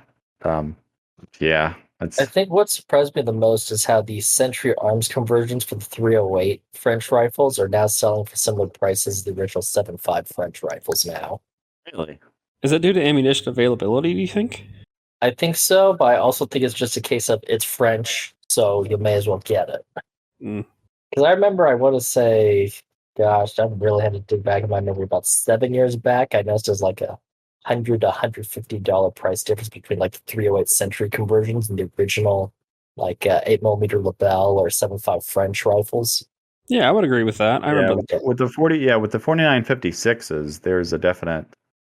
Yeah, that's I think what surprised me the most is how the Century Arms conversions for the 308 French rifles are now selling for similar prices as the original 7.5 French rifles now. really. Is that due to ammunition availability, do you think? I think so, but I also think it's just a case of it's French, so you may as well get it. Mm. Because I remember, I want to say, gosh, I really had to dig back in my memory. About 7 years back, I noticed there's like a $100 to $150 price difference between like the 308 Century conversions and the original like 8mm Lebel or 7.5 French rifles. Yeah, I would agree with that. I remember. with the 4956s, there's a definite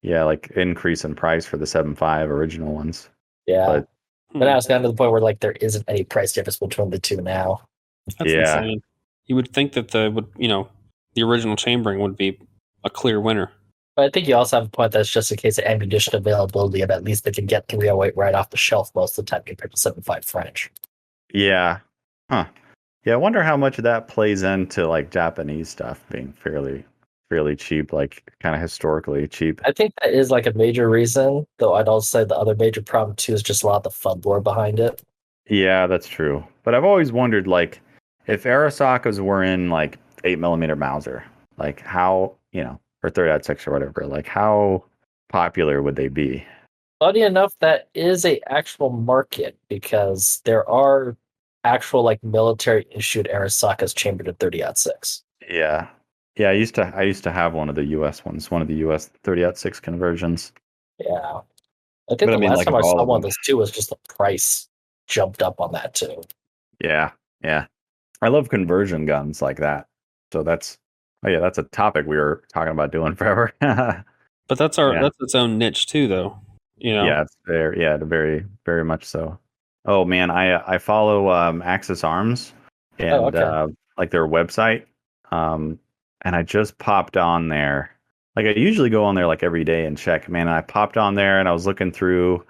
like increase in price for the 7.5 original ones. Yeah. But now it's gotten to the point where like there isn't any price difference between the two now. That's Yeah. insane. You would think that the original chambering would be a clear winner. But I think you also have a point that's just a case of ammunition availability, and at least they can get 308 right off the shelf most of the time compared to 7.5 French. yeah, huh? Yeah, I wonder how much of that plays into like Japanese stuff being fairly cheap, like kind of historically cheap. I think that is like a major reason, though I'd also say the other major problem too is just a lot of the fun lore behind it. Yeah, that's true. But I've always wondered, like, if Arasakas were in like 8mm Mauser, like how, or 30-06 or whatever, like how popular would they be? Funny enough, that is a actual market because there are actual like military issued Arasakas chambered at 30-06. Yeah. I used to have one of the US ones, one of the US 30-06 conversions. Yeah. I think But I the mean, last like, time I of all saw of one of them. those too was just the price jumped up on that too. Yeah. I love conversion guns like that. So that's a topic we were talking about doing forever. But that's its own niche too, though. Yeah, it's very, very, very much so. Oh man, I follow Axis Arms and like their website. And I just popped on there. Like I usually go on there like every day and check. Man, I popped on there and I was looking through,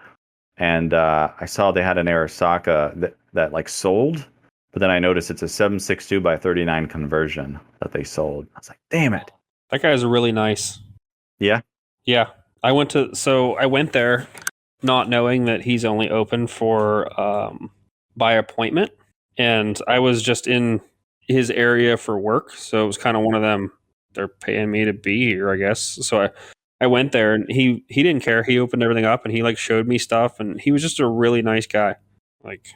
and I saw they had an Arasaka that like sold, But then I noticed it's a 762 by 39 conversion that they sold. I was like, damn it. That guy's really nice. Yeah. Yeah. I went there not knowing that he's only open for by appointment. And I was just in his area for work. So it was kind of one of them, they're paying me to be here, I guess. So I went there and he didn't care. He opened everything up and he like showed me stuff and he was just a really nice guy. Like,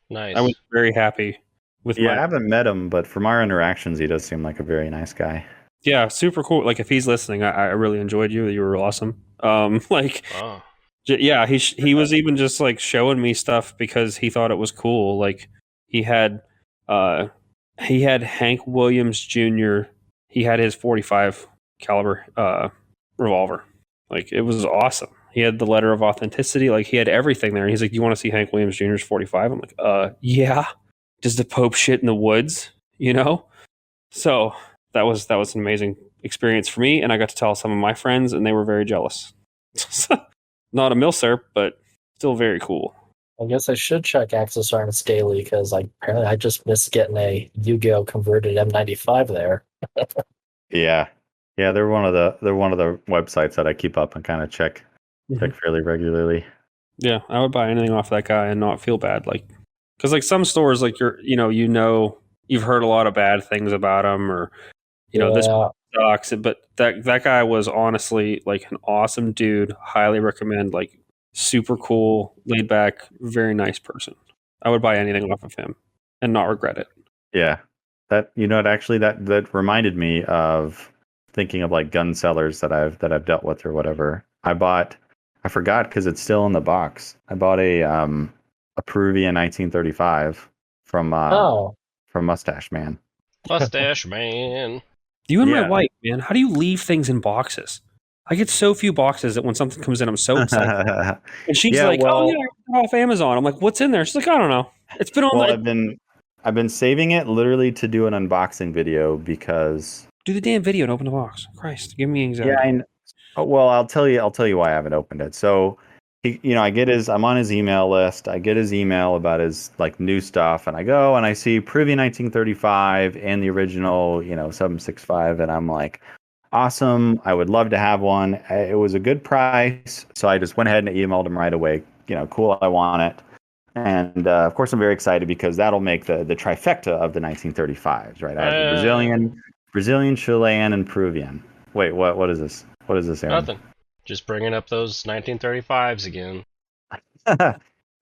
Nice. I was very happy with I haven't met him, but from our interactions, he does seem like a very nice guy. Yeah, super cool. Like if he's listening, I really enjoyed you. You were awesome. Like, Oh. yeah, he was even just like showing me stuff because he thought it was cool. Like he had Hank Williams Jr. He had his 45 caliber revolver. Like it was awesome. He had the letter of authenticity. Like he had everything there. And he's like, "You want to see Hank Williams Jr.'s 45?" I'm like, yeah. Does the Pope shit in the woods? You know? So that was an amazing experience for me, and I got to tell some of my friends, and they were very jealous. Not a Milsurp, but still very cool. I guess I should check Axis Arms daily because apparently I just missed getting a Yu-Gi-Oh converted M95 there. Yeah. They're one of the websites that I keep up and kind of check fairly regularly. Yeah, I would buy anything off that guy and not feel bad, like because like some stores, like you've heard a lot of bad things about them, or this sucks. But that guy was honestly like an awesome dude. Highly recommend. Like super cool, laid back, very nice person. I would buy anything off of him and not regret it. Yeah, that that reminded me of thinking of like gun sellers that I've dealt with or whatever. I forgot because it's still in the box. I bought a Peruvian 1935 from Mustache Man. Mustache Man. You and my wife, man, how do you leave things in boxes? I get so few boxes that when something comes in, I'm so excited. And she's like, "Oh yeah, I got it off Amazon." I'm like, "What's in there?" She's like, "I don't know. It's been on." Well, I've been saving it literally to do an unboxing video do the damn video and open the box. Christ, give me anxiety. Yeah, I know. Well, I'll tell you why I haven't opened it. So, I'm on his email list. I get his email about his like new stuff, and I go and I see Peruvian 1935 and the original, 765, and I'm like, awesome. I would love to have one. It was a good price, so I just went ahead and emailed him right away. Cool, I want it. And of course, I'm very excited because that'll make the trifecta of the 1935s, right? I have the Brazilian, Chilean, and Peruvian. Wait, what is this? What is this, Aaron? Nothing. Just bringing up those 1935s again.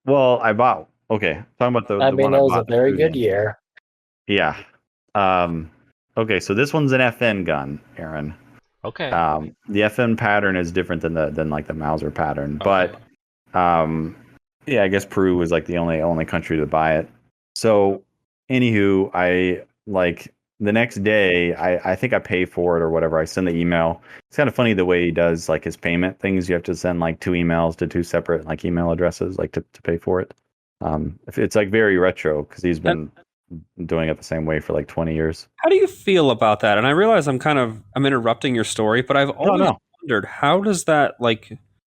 Well, I bought. Okay, talking about the. I mean, it was a very good year. Yeah. Okay, so this one's an FN gun, Aaron. Okay. The FN pattern is different than like the Mauser pattern, Okay. but yeah, I guess Peru was like the only country to buy it. So, anywho, I like the next day, I think I pay for it or whatever. I send the email. It's kind of funny the way he does like his payment things. You have to send like 2 emails to 2 separate like email addresses like to pay for it. If it's like very retro because he's been doing it the same way for like 20 years. How do you feel about that? And I realize I'm interrupting your story, but I've always wondered, how does that like?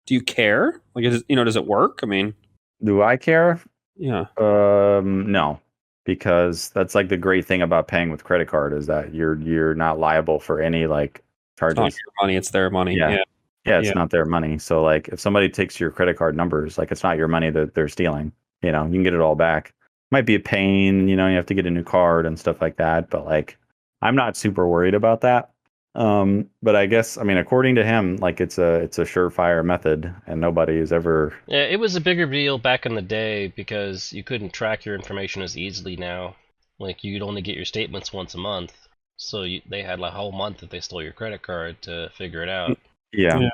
Do you care? Like, does it work? I mean, do I care? Yeah. No. Because that's like the great thing about paying with credit card is that you're not liable for any like charges. It's not your money, it's their money. Yeah, it's not their money. So like if somebody takes your credit card numbers, like it's not your money that they're stealing. You can get it all back. Might be a pain, you have to get a new card and stuff like that. But like I'm not super worried about that. But I guess according to him, like it's a surefire method, and nobody has ever. Yeah, it was a bigger deal back in the day because you couldn't track your information as easily now. Like you'd only get your statements once a month, so they had like a whole month if they stole your credit card to figure it out. Yeah,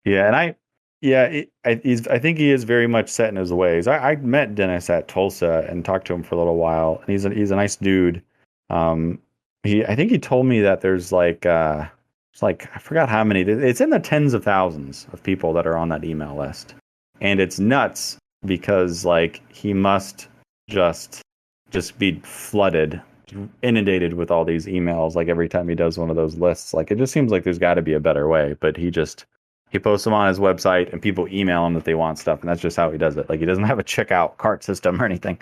and I think he is very much set in his ways. I met Dennis at Tulsa and talked to him for a little while, and he's a nice dude. I think he told me that there's like it's like I forgot how many. It's in the tens of thousands of people that are on that email list, and it's nuts because like he must just be flooded, inundated with all these emails. Like every time he does one of those lists, like it just seems like there's got to be a better way. But he posts them on his website, and people email him that they want stuff, and that's just how he does it. Like he doesn't have a checkout cart system or anything.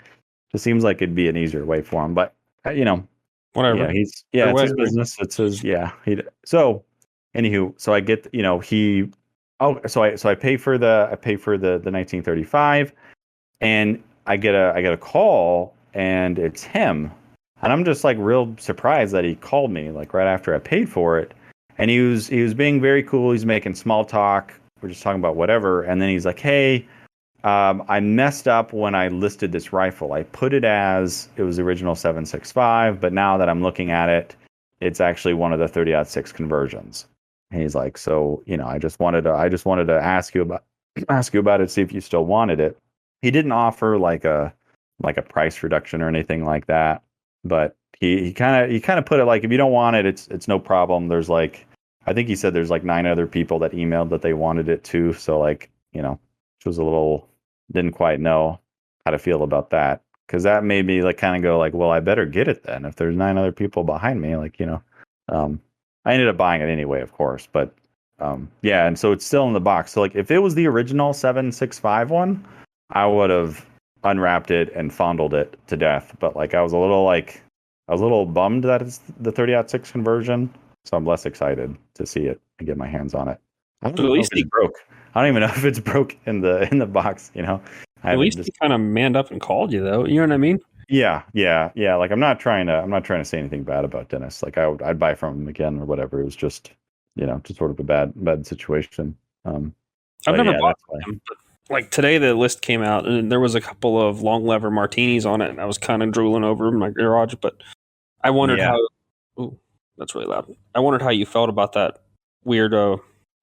It seems like it'd be an easier way for him, but Whatever. it's Way, his right? business. It's his so anywho, so I get so I pay for the 1935, and I get a call, and it's him, and I'm just like real surprised that he called me like right after I paid for it, and he was being very cool. He's making small talk. We're just talking about whatever, and then he's like, "Hey, I messed up when I listed this rifle. I put it as it was the original 7.65, but now that I'm looking at it, it's actually one of the 30-06 conversions." And he's like, "So, I just wanted to ask you about it, see if you still wanted it." He didn't offer like a price reduction or anything like that, but he kind of put it like, if you don't want it, it's no problem. There's like, I think he said there's like 9 other people that emailed that they wanted it too. So like, which was a little, didn't quite know how to feel about that, because that made me like kind of go like, well, I better get it then if there's 9 other people behind me, like, I ended up buying it anyway, of course, but yeah, and so it's still in the box. So like if it was the original 7.65 one, I would have unwrapped it and fondled it to death, but like I was a little bummed that it's the 30-06 conversion, so I'm less excited to see it and get my hands on it. I don't But at even know least if it's broke. I don't even know if it's broke in the box. At least he kind of manned up and called you, though. You know what I mean? Yeah. Like I'm not trying to say anything bad about Dennis. Like I'd buy from him again or whatever. It was just just sort of a bad situation. I've never bought from him, but like today the list came out and there was a couple of long lever martinis on it, and I was kind of drooling over them in my garage. But I wondered how. Ooh, that's really loud. I wondered how you felt about that weird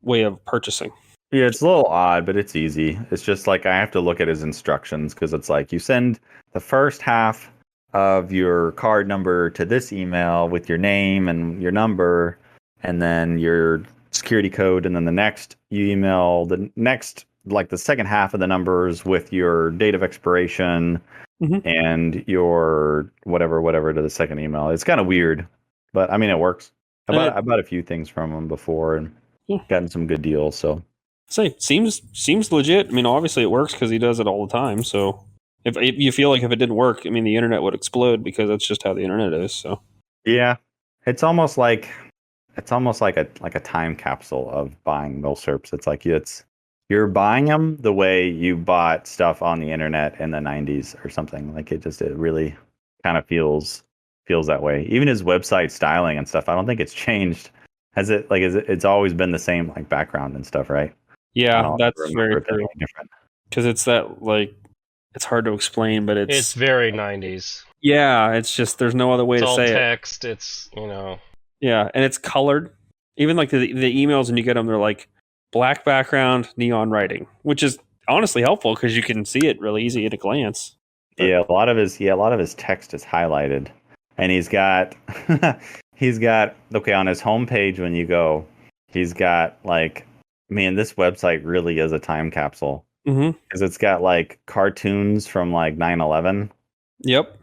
way of purchasing. Yeah, it's a little odd, but it's easy. It's just like I have to look at his instructions, because it's like you send the first half of your card number to this email with your name and your number, and then your security code, and then the next you email the next, like the second half of the numbers with your date of expiration and your whatever to the second email. It's kind of weird, but I mean it works. I bought a few things from him before and gotten some good deals, so. Say, seems legit. I mean, obviously it works because he does it all the time. So if you feel like if it didn't work, I mean, the internet would explode, because that's just how the internet is. So yeah, it's almost like a time capsule of buying Milsurps. It's like you're buying them the way you bought stuff on the internet in the 90s or something. Like it really kind of feels that way. Even his website styling and stuff, I don't think it's changed. It's always been the same, like background and stuff, right? Yeah, that's very true. Because it's that, like, it's hard to explain, but it's very 90s. Yeah, it's just there's no other way to say it. It's all text. It's Yeah, and it's colored. Even like the emails when you get them, they're like black background, neon writing, which is honestly helpful because you can see it really easy at a glance. But, yeah, a lot of his text is highlighted, and he's got on his homepage when you go, he's got like. Man, this website really is a time capsule, because it's got like cartoons from like 9/11. Yep.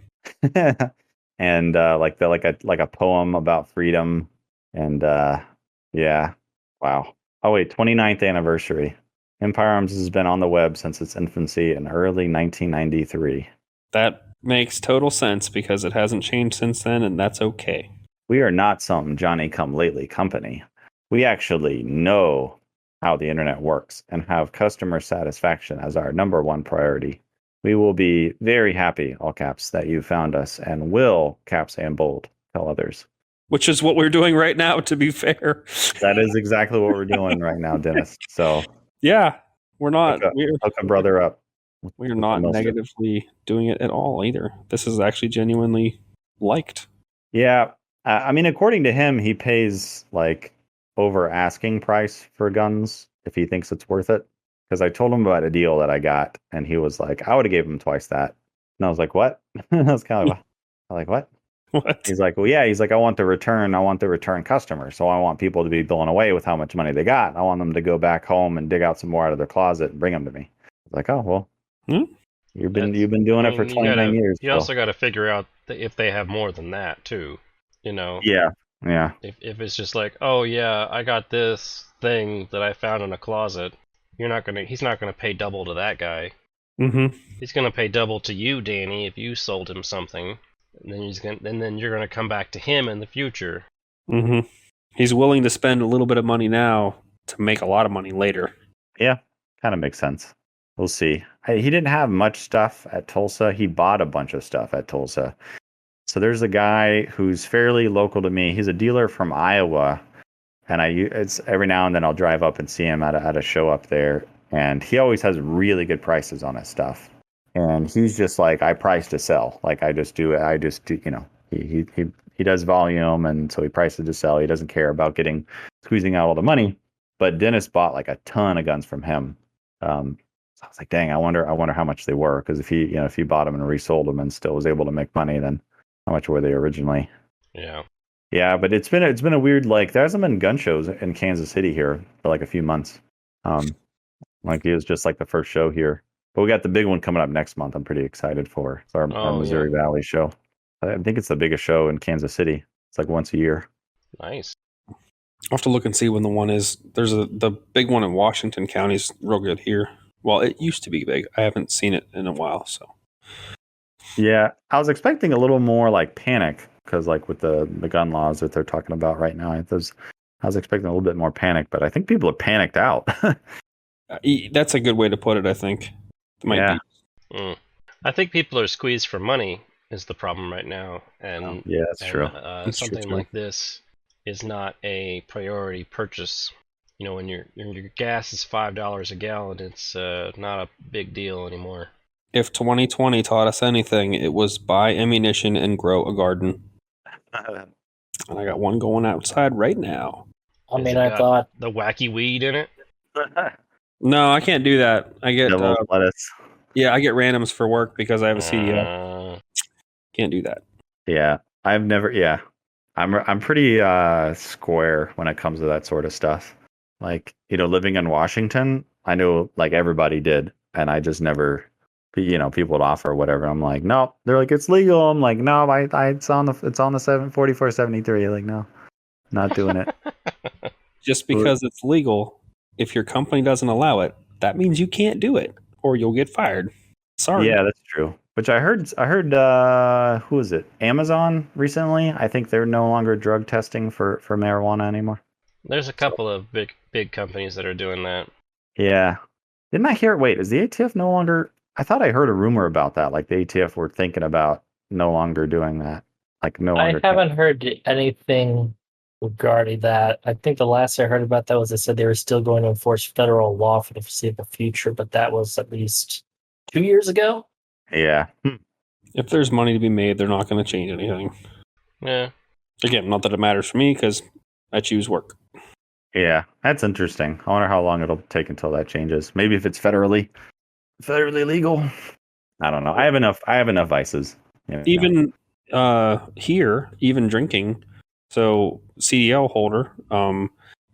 And like a poem about freedom, and yeah, wow. Oh wait, 29th anniversary. Empire Arms has been on the web since its infancy in early 1993. That makes total sense because it hasn't changed since then, and that's okay. We are not some Johnny-come-lately company. We actually know how the internet works and have customer satisfaction as our number one priority. We will be very happy, all caps, that you found us, and will, caps and bold, tell others. Which is what we're doing right now, to be fair. That is exactly what we're doing right now, Dennis. So yeah, we're not. Hook a brother up. We're not negatively doing it at all either. This is actually genuinely liked. Yeah. I mean, according to him, he pays like over asking price for guns if he thinks it's worth it. Because I told him about a deal that I got, and he was like, I would have gave him twice that. And I was like, what? I was kind of like, what? What? He's like, well, yeah. He's like, I want the return customer. So I want people to be blown away with how much money they got. I want them to go back home and dig out some more out of their closet and bring them to me. I was like, oh, well, you've been doing it for 29 years. You also got to figure out if they have more than that too. Yeah. If it's just like, oh yeah, I got this thing that I found in a closet, he's not gonna pay double to that guy. Mm-hmm. He's gonna pay double to you, Danny, if you sold him something, and then you're gonna come back to him in the future. Mm-hmm. He's willing to spend a little bit of money now to make a lot of money later. Yeah, kind of makes sense. We'll see. He didn't have much stuff at Tulsa. He bought a bunch of stuff at Tulsa. So there's a guy who's fairly local to me. He's a dealer from Iowa, and it's every now and then I'll drive up and see him at a show up there, and he always has really good prices on his stuff. And he's just like, I price to sell. Like I just do, you know, he does volume, and so he prices to sell. He doesn't care about squeezing out all the money. But Dennis bought like a ton of guns from him. So I was like, dang, I wonder how much they were, because if he bought them and resold them and still was able to make money, then how much were they originally? Yeah. Yeah, but it's been a weird, like, there hasn't been gun shows in Kansas City here for like a few months. Like it was just like the first show here. But we got the big one coming up next month. I'm pretty excited for. It's our Missouri Valley show. I think it's the biggest show in Kansas City. It's like once a year. Nice. I'll have to look and see when the one is. There's the big one in Washington County is real good here. Well, it used to be big. I haven't seen it in a while, so. Yeah, I was expecting a little more like panic, because like with the gun laws that they're talking about right now, I was expecting a little bit more panic, but I think people are panicked out. That's a good way to put it, I think. Yeah. I think people are squeezed for money is the problem right now, and yeah, that's true. Something true. like this is not a priority purchase. You know, when your gas is $5 a gallon, it's not a big deal anymore. If 2020 taught us anything, it was buy ammunition and grow a garden. And I got one going outside right now. I mean, I thought the wacky weed in it. No, I can't do that. I get lettuce. Yeah, I get randoms for work because I have a CDL. Can't do that. Yeah, I've never. Yeah, I'm pretty square when it comes to that sort of stuff. Like, living in Washington, I know like everybody did, and I just never. People would offer or whatever. I'm like, no. They're like, it's legal. I'm like, no. It's on the 74473. Like, no, not doing it. Just because it's legal, if your company doesn't allow it, that means you can't do it, or you'll get fired. Sorry. Yeah, that's true. Which I heard. Who is it? Amazon recently. I think they're no longer drug testing for marijuana anymore. There's a couple of big companies that are doing that. Yeah. Didn't I hear? Wait, is the ATF no longer? I thought I heard a rumor about that. Like the ATF were thinking about no longer doing that. Like no longer. I haven't heard anything regarding that. I think the last I heard about that was they said they were still going to enforce federal law for the foreseeable future, but that was at least 2 years ago. Yeah. If there's money to be made, they're not going to change anything. Yeah. Again, not that it matters for me because I choose work. Yeah, that's interesting. I wonder how long it'll take until that changes. Maybe if it's federally legal. I don't know. I have enough vices. Even here, even drinking. So CDL holder,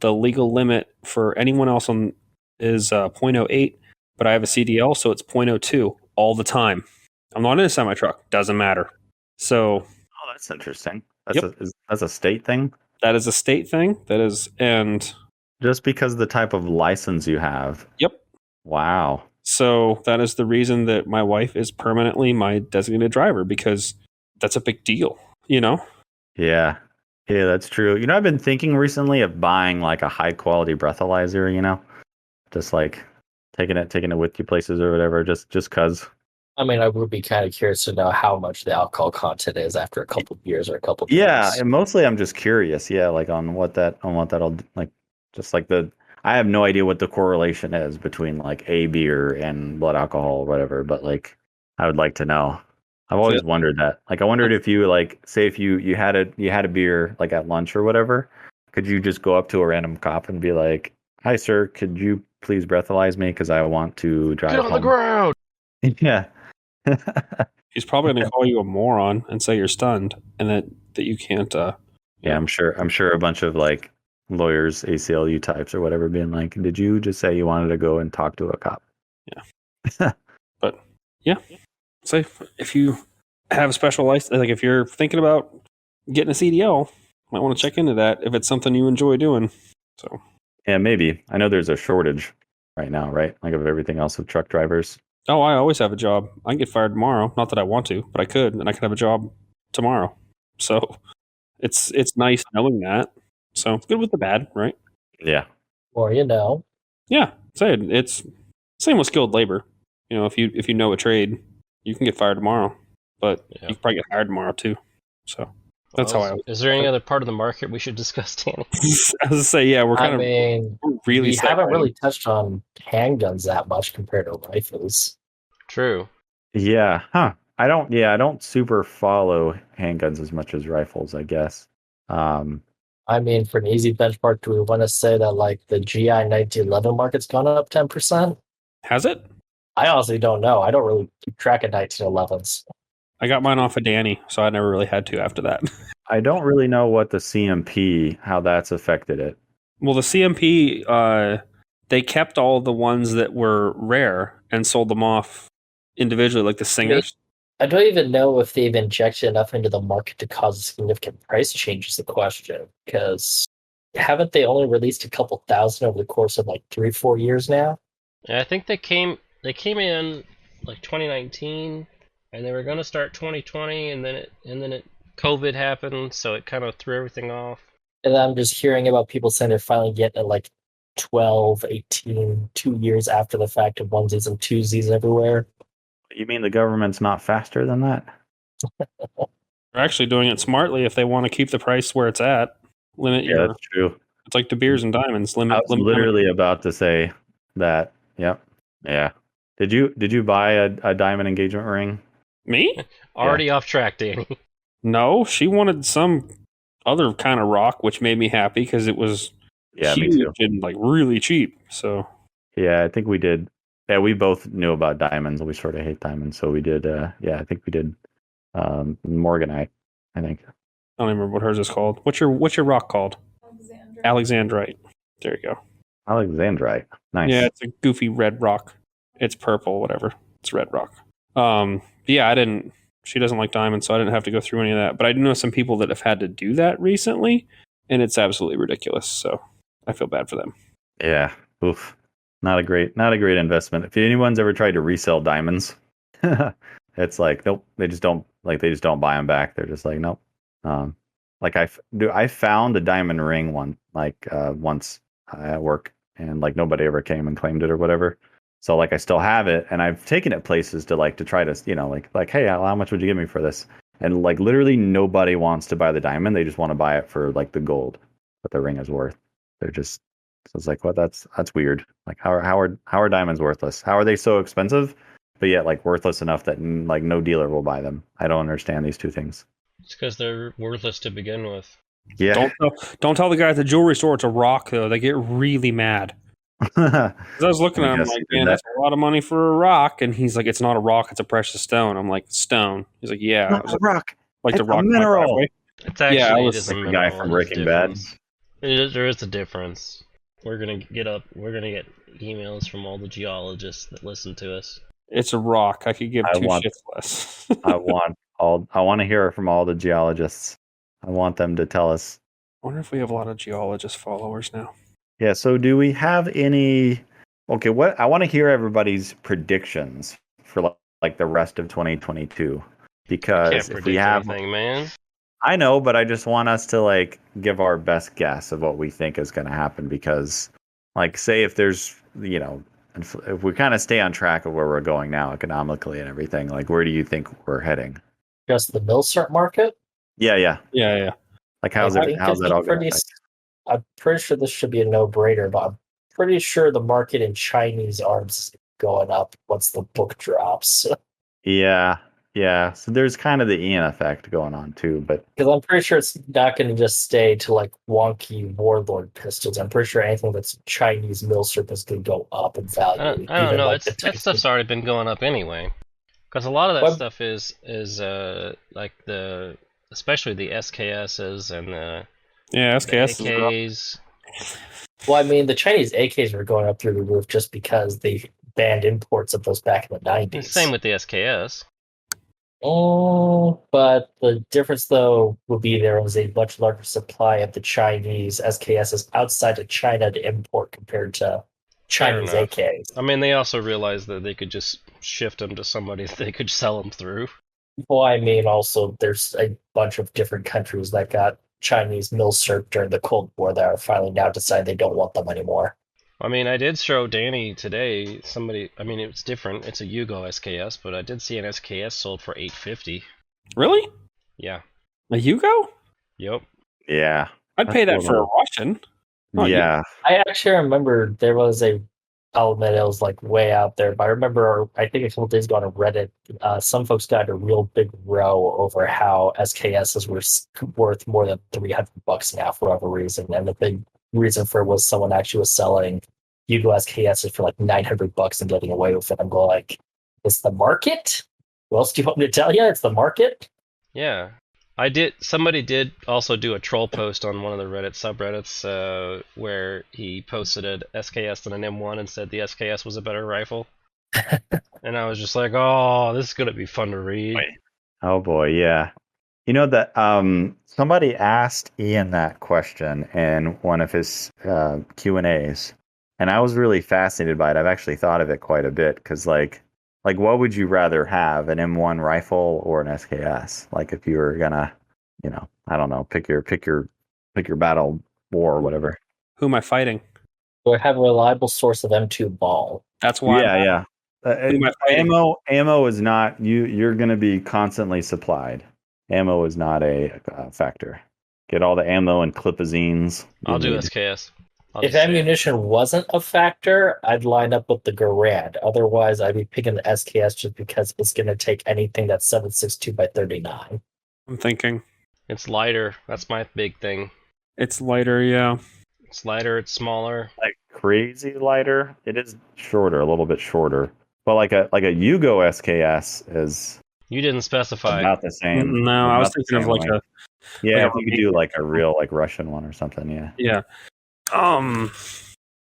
the legal limit for anyone else is 0.08, but I have a CDL, so it's 0.02 all the time. I'm not in a semi truck. Doesn't matter. So. Oh, that's interesting. That's a state thing. That is a state thing. That is, and just because of the type of license you have. Yep. Wow. So that is the reason that my wife is permanently my designated driver, because that's a big deal, Yeah. Yeah, that's true. I've been thinking recently of buying like a high quality breathalyzer, just like taking it with you places or whatever, just cause. I mean, I would be kind of curious to know how much the alcohol content is after a couple of years or a couple of Yeah, years. and mostly I'm just curious, like on what that'll like, just like I have no idea what the correlation is between like a beer and blood alcohol or whatever, but like I would like to know. I've always wondered that. Like I wondered if you like say if you had a beer like at lunch or whatever, could you just go up to a random cop and be like, "Hi sir, could you please breathalyze me because I want to drive home." Get on the ground. Yeah. He's probably going to call you a moron and say you're stunned and that you can't. Yeah, I'm sure a bunch of like lawyers, ACLU types or whatever, being like, "Did you just say you wanted to go and talk to a cop?" Yeah. But yeah, say if you have a special license, like if you're thinking about getting a CDL, might want to check into that if it's something you enjoy doing. So yeah, maybe. I know there's a shortage right now, right? Like of everything else of truck drivers. Oh, I always have a job. I can get fired tomorrow. Not that I want to, but I could, and I could have a job tomorrow. So it's nice knowing that. So good with the bad, right? Yeah. Or Yeah. Say it's same with skilled labor. If you know a trade, you can get fired tomorrow, but Yeah. you can probably get hired tomorrow too. So that's how I always. Is there any other part of the market we should discuss, Danny? I was gonna say, yeah, we're kind of really. we haven't really touched on handguns that much compared to rifles. True. Yeah. Huh. I don't super follow handguns as much as rifles, I guess. I mean, for an easy benchmark, do we want to say that like the GI 1911 market's gone up 10%? Has it? I honestly don't know. I don't really keep track of 1911s. I got mine off of Danny, so I never really had to after that. I don't really know what the CMP, how that's affected it. Well, the CMP, they kept all the ones that were rare and sold them off individually, like the singers. I don't even know if they've injected enough into the market to cause a significant price change is the question. Because haven't they only released a couple thousand over the course of like 3-4 years now? Yeah, I think they came in like 2019, and they were going to start 2020, and then COVID happened, so it kind of threw everything off. And I'm just hearing about people saying they're finally getting it like 12, 18, 2 years after the fact of onesies and twosies everywhere. You mean the government's not faster than that? They're actually doing it smartly if they want to keep the price where it's at. Limit your. That's true. It's like De Beers and Diamonds. I was literally about to say that. Yep. Yeah. Did you buy a diamond engagement ring? Me? Already off track, Danny. No, she wanted some other kind of rock, which made me happy because it was Yeah, huge me too. and like really cheap. So Yeah, I think we did. Yeah, we both knew about diamonds. We sort of hate diamonds, so we did. Yeah, I think we did. Morganite, I think. I don't even remember what hers is called. What's your rock called? Alexandrite. There you go. Alexandrite. Nice. Yeah, it's a goofy red rock. It's purple, whatever. It's red rock. Yeah, she doesn't like diamonds, so I didn't have to go through any of that. But I do know some people that have had to do that recently, and it's absolutely ridiculous. So I feel bad for them. Yeah. Oof. Not a great investment. If anyone's ever tried to resell diamonds, it's like nope. They just don't buy them back. They're just like nope. Like I found a diamond ring once at work, and like nobody ever came and claimed it or whatever. So like I still have it, and I've taken it places to try to like hey, how much would you give me for this? And like literally nobody wants to buy the diamond. They just want to buy it for like the gold that the ring is worth. They're just so it's like what that's weird. Like how are diamonds worthless? How are they so expensive, but yet like worthless enough that like no dealer will buy them? I don't understand these two things. It's because they're worthless to begin with. Yeah. Don't tell the guy at the jewelry store it's a rock though. They get really mad. I was looking at him like, man, that's a lot of money for a rock. And he's like, it's not a rock, it's a precious stone. I'm like, stone. He's like, yeah. Not a rock. Like it's the rock a mineral. It's actually it is a guy from Breaking Bad. There is a difference. We're gonna get emails from all the geologists that listen to us. It's a rock. I could give two shits less. I want to hear it from all the geologists. I want them to tell us. I wonder if we have a lot of geologist followers now. Yeah, so do we have any I want to hear everybody's predictions for like the rest of 2022 because if we have anything, man. I know, but I just want us to like give our best guess of what we think is going to happen because like say if there's, if we kind of stay on track of where we're going now economically and everything, like where do you think we're heading? Just the Milsurp market? Yeah. Like how's that all going? I'm pretty sure this should be a no-brainer, but I'm pretty sure the market in Chinese arms is going up once the book drops. Yeah. So there's kind of the Ian effect going on too, but because I'm pretty sure it's not going to just stay to like wonky warlord pistols. I'm pretty sure anything that's Chinese Milsurp is going to go up in value. I don't know. Like that stuff's already been going up anyway, because a lot of that stuff is like especially the SKSs and the SKS the AKs. Well, I mean, the Chinese AKs were going up through the roof just because they banned imports of those back in the 90s. Same with the SKS. Oh, but the difference, though, would be there was a much larger supply of the Chinese SKSs outside of China to import compared to Chinese AKs. I mean, they also realized that they could just shift them to somebody that they could sell them through. Well, I mean, also there's a bunch of different countries that got Chinese Milsurp during the Cold War that are finally now deciding they don't want them anymore. I mean, I did show Danny today somebody. I mean, it's different. It's a Yugo SKS, but I did see an SKS sold for $850. Really? Yeah. A Yugo? Yep. Yeah. I'd pay that for a Russian. Oh, Yeah. I actually remember there was I'll admit it was like way out there, but I remember I think a couple days ago on Reddit, some folks got a real big row over how SKSs were worth more than $300 now for whatever reason, and the big reason for it was someone actually was selling Yugo SKSs for like $900 and getting away with it. I'm going like, it's the market. What else do you want me to tell you? It's the market. Yeah. Somebody did also do a troll post on one of the Reddit subreddits where he posted an SKS and an M1 and said the SKS was a better rifle. And I was just like, oh, this is going to be fun to read. Oh boy, yeah. You know that somebody asked Ian that question in one of his Q&As, and I was really fascinated by it. I've actually thought of it quite a bit because like what would you rather have, an M1 rifle or an SKS? Like if you were gonna, I don't know, pick your battle war or whatever. Who am I fighting? We have a reliable source of M2 ball. That's why. Yeah. Who am I fighting? Ammo is not you're going to be constantly supplied. Ammo is not a factor. Get all the ammo and clipazines. I'll do SKS. If ammunition wasn't a factor, I'd line up with the Garand. Otherwise, I'd be picking the SKS just because it's going to take anything that's 7.62 by 39. I'm thinking. It's lighter. That's my big thing. It's lighter, yeah. It's lighter. It's smaller. Like crazy lighter. It is shorter, a little bit shorter. But like a Yugo SKS is. You didn't specify. About the same. No, I was thinking of like length. Yeah, if you could do like a real like Russian one or something, yeah. Yeah.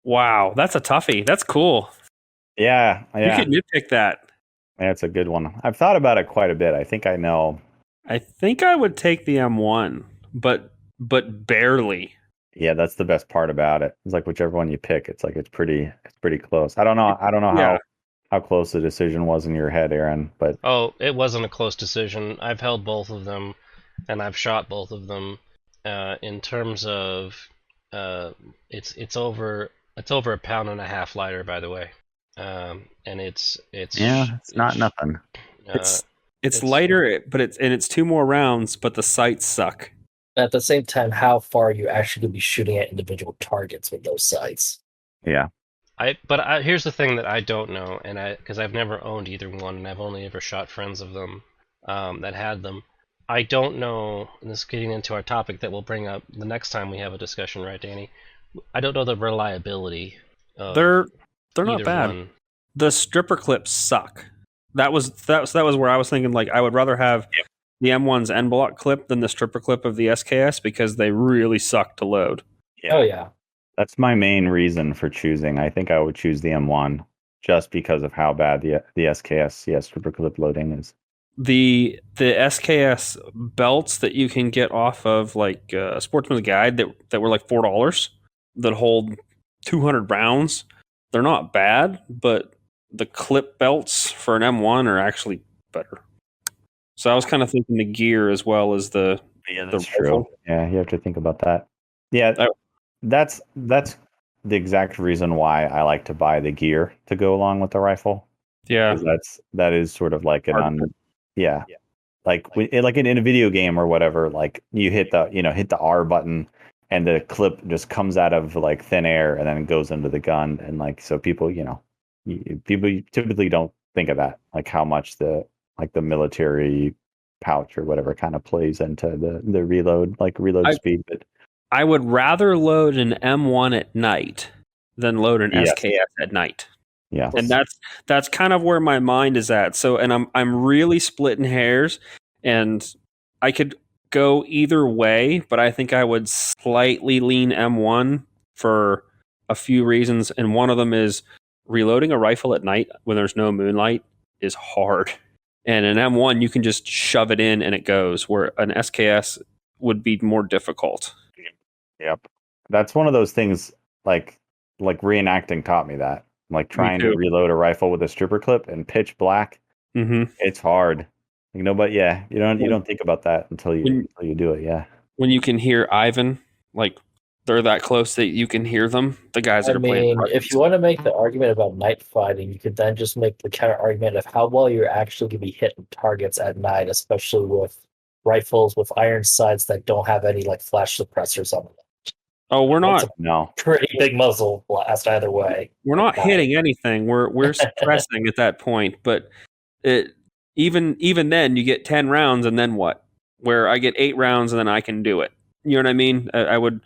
Wow, that's a toughie. That's cool. Yeah. You could nitpick that. Yeah, it's a good one. I've thought about it quite a bit. I think I know. I think I would take the M1, but barely. Yeah, that's the best part about it. It's like whichever one you pick, it's pretty close. I don't know how close the decision was in your head, Aaron, but it wasn't a close decision. I've held both of them, and I've shot both of them. In terms of, it's over a pound and a half lighter, by the way, and it's not nothing. It's lighter, but it's 2 more rounds, but the sights suck. At the same time, how far are you actually going to be shooting at individual targets with those sights? Yeah. Here's the thing that I don't know, because I've never owned either one, and I've only ever shot friends of them that had them. I don't know, and this is getting into our topic that we'll bring up the next time we have a discussion, right, Danny? I don't know the reliability of They're not bad. one. The stripper clips suck. That was where I was thinking, like, I would rather have the M1's end block clip than the stripper clip of the SKS because they really suck to load. Yeah. Oh yeah. That's my main reason for choosing. I think I would choose the M1 just because of how bad the SKS stripper clip loading is. The SKS belts that you can get off of like Sportsman's Guide that were like $4 that hold 200 rounds, they're not bad, but the clip belts for an M1 are actually better. So I was kind of thinking the gear as well as the that's true. Yeah, you have to think about that. Yeah, that's the exact reason why I like to buy the gear to go along with the rifle. Yeah, that is sort of like like in a video game or whatever. Like you hit the R button and the clip just comes out of like thin air and then goes into the gun, and like so people people typically don't think of that, like how much the military pouch or whatever kind of plays into the reload speed. But I would rather load an M1 at night than load an SKS at night. Yeah. And that's kind of where my mind is at. So, and I'm really splitting hairs, and I could go either way, but I think I would slightly lean M1 for a few reasons, and one of them is reloading a rifle at night when there's no moonlight is hard. And an M1 you can just shove it in and it goes, where an SKS would be more difficult. Yep. That's one of those things like reenacting taught me that. Like trying to reload a rifle with a stripper clip and pitch black. Mm-hmm. It's hard. But yeah, you don't think about that until you do it. Yeah. When you can hear Ivan, like they're that close that you can hear them. The guys that are playing. If you want to make the argument about night fighting, you could then just make the counter argument of how well you're actually going to be hitting targets at night, especially with rifles with iron sights that don't have any like flash suppressors on them. Oh, we're not. No. Pretty big muzzle blast either way. We're not hitting anything. We're suppressing at that point. But even then, you get 10 rounds, and then what? Where I get 8 rounds, and then I can do it. You know what I mean? I would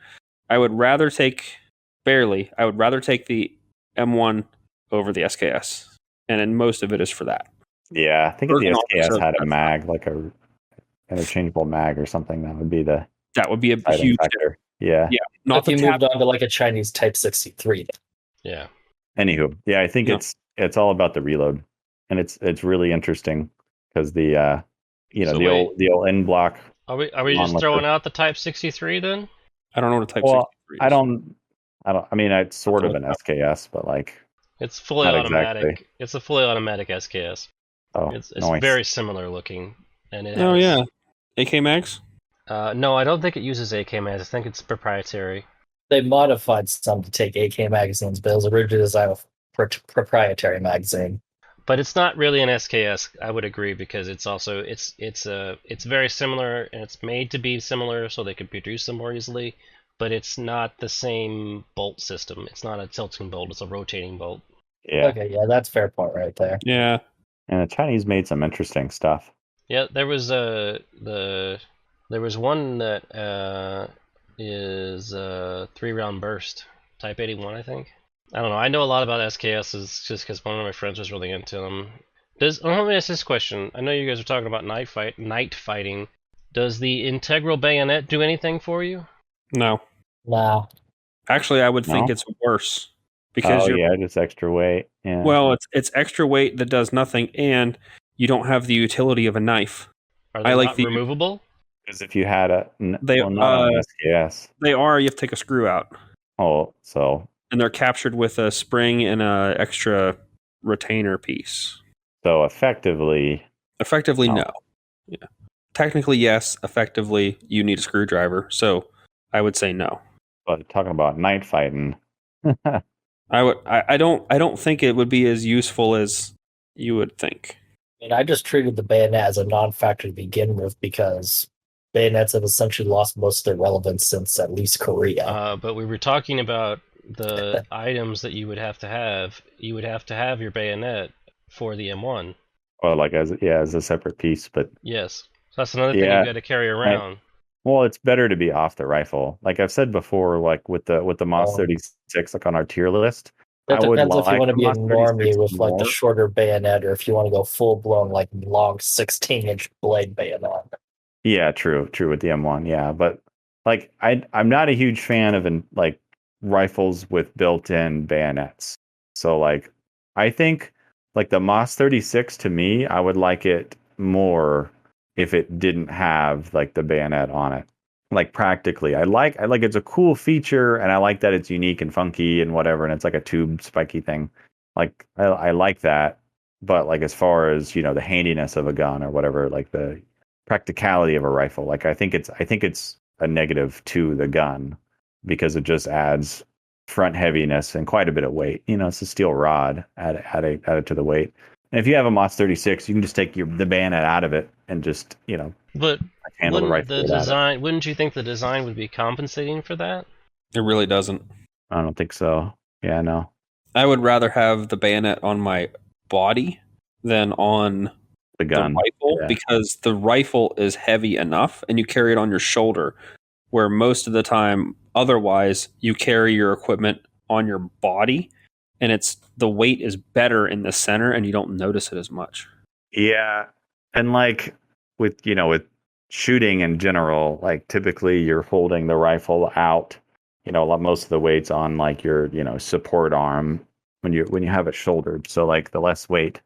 rather take I would rather take the M1 over the SKS, and then most of it is for that. Yeah, I think if the SKS had a mag, like a interchangeable mag or something, that would be a huge factor. Yeah. Not if you moved on to like a Chinese Type 63. Yeah. Anywho, yeah, I think it's all about the reload, and it's really interesting because the old N block. Are we just throwing out the Type 63 then? I don't know what a Type 63 is. I don't. I mean, it's sort of an SKS, but like it's fully automatic. Exactly. It's a fully automatic SKS. Oh, it's very similar looking, and it. Yeah, AK mags. No, I don't think it uses AK mags. I think it's proprietary. They modified some to take AK magazines, but it was originally designed for proprietary magazine. But it's not really an SKS. I would agree because it's also it's very similar and it's made to be similar so they could produce them more easily. But it's not the same bolt system. It's not a tilting bolt. It's a rotating bolt. Yeah. Okay, yeah, that's a fair point right there. Yeah. And the Chinese made some interesting stuff. Yeah, there was one that is a 3-round burst, Type 81, I think. I don't know. I know a lot about SKSs just because one of my friends was really into them. Let me ask this question. I know you guys are talking about night fighting. Does the integral bayonet do anything for you? No. Nah. Actually, I would think it's worse because just extra weight. Yeah. Well, it's extra weight that does nothing, and you don't have the utility of a knife. Are they not removable? Because if you had not on SKS. They are. You have to take a screw out. Oh, so. And they're captured with a spring and a extra retainer piece. So effectively, no. Yeah. Technically, yes. Effectively, you need a screwdriver. So I would say no. But talking about night fighting, I don't think it would be as useful as you would think. I just treated the bayonet as a non-factor to begin with because bayonets have essentially lost most of their relevance since at least Korea. But we were talking about the items that you would have to have. You would have to have your bayonet for the M1. Well, like as a separate piece, but yes, so that's another thing you got to carry around. Well, it's better to be off the rifle. Like I've said before, like with the Moss 36, like on our tier list. It depends if you want to be a normie with like the shorter bayonet, or if you want to go full blown like long 16-inch blade bayonet. Yeah, true with the M1. Yeah, but like I'm not a huge fan of like rifles with built-in bayonets. So like I think like the Moss 36 to me, I would like it more if it didn't have like the bayonet on it. Like practically, I like it's a cool feature, and I like that it's unique and funky and whatever, and it's like a tube spiky thing. Like I like that, but like as far as the handiness of a gun or whatever, like the practicality of a rifle, like I think it's a negative to the gun because it just adds front heaviness and quite a bit of weight. It's a steel rod, add it to the weight. And if you have a Moss 36, you can just take the bayonet out of it and just But handle the rifle. Wouldn't you think the design would be compensating for that? It really doesn't. I don't think so. Yeah, no. I would rather have the bayonet on my body than on the gun rifle because the rifle is heavy enough and you carry it on your shoulder, where most of the time otherwise you carry your equipment on your body and the weight is better in the center and you don't notice it as much. Yeah. And like with shooting in general, like typically you're holding the rifle out, most of the weight's on like your, support arm when you have it shouldered. So like the less weight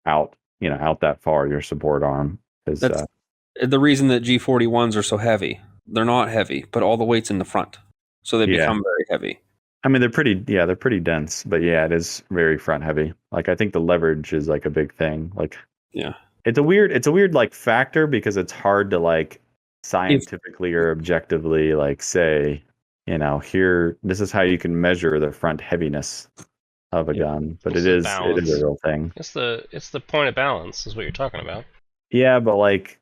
out that far, your support arm is the reason that G41s are so heavy. They're not heavy, but all the weight's in the front. So they become very heavy. I mean, they're pretty dense, but yeah, it is very front heavy. Like, I think the leverage is like a big thing. Like, Yeah. it's a weird like factor because it's hard to like scientifically or objectively like say, here, this is how you can measure the front heaviness of a gun, but It's it the is a balance. real thing. It's the point of balance is what you're talking about. Yeah, but like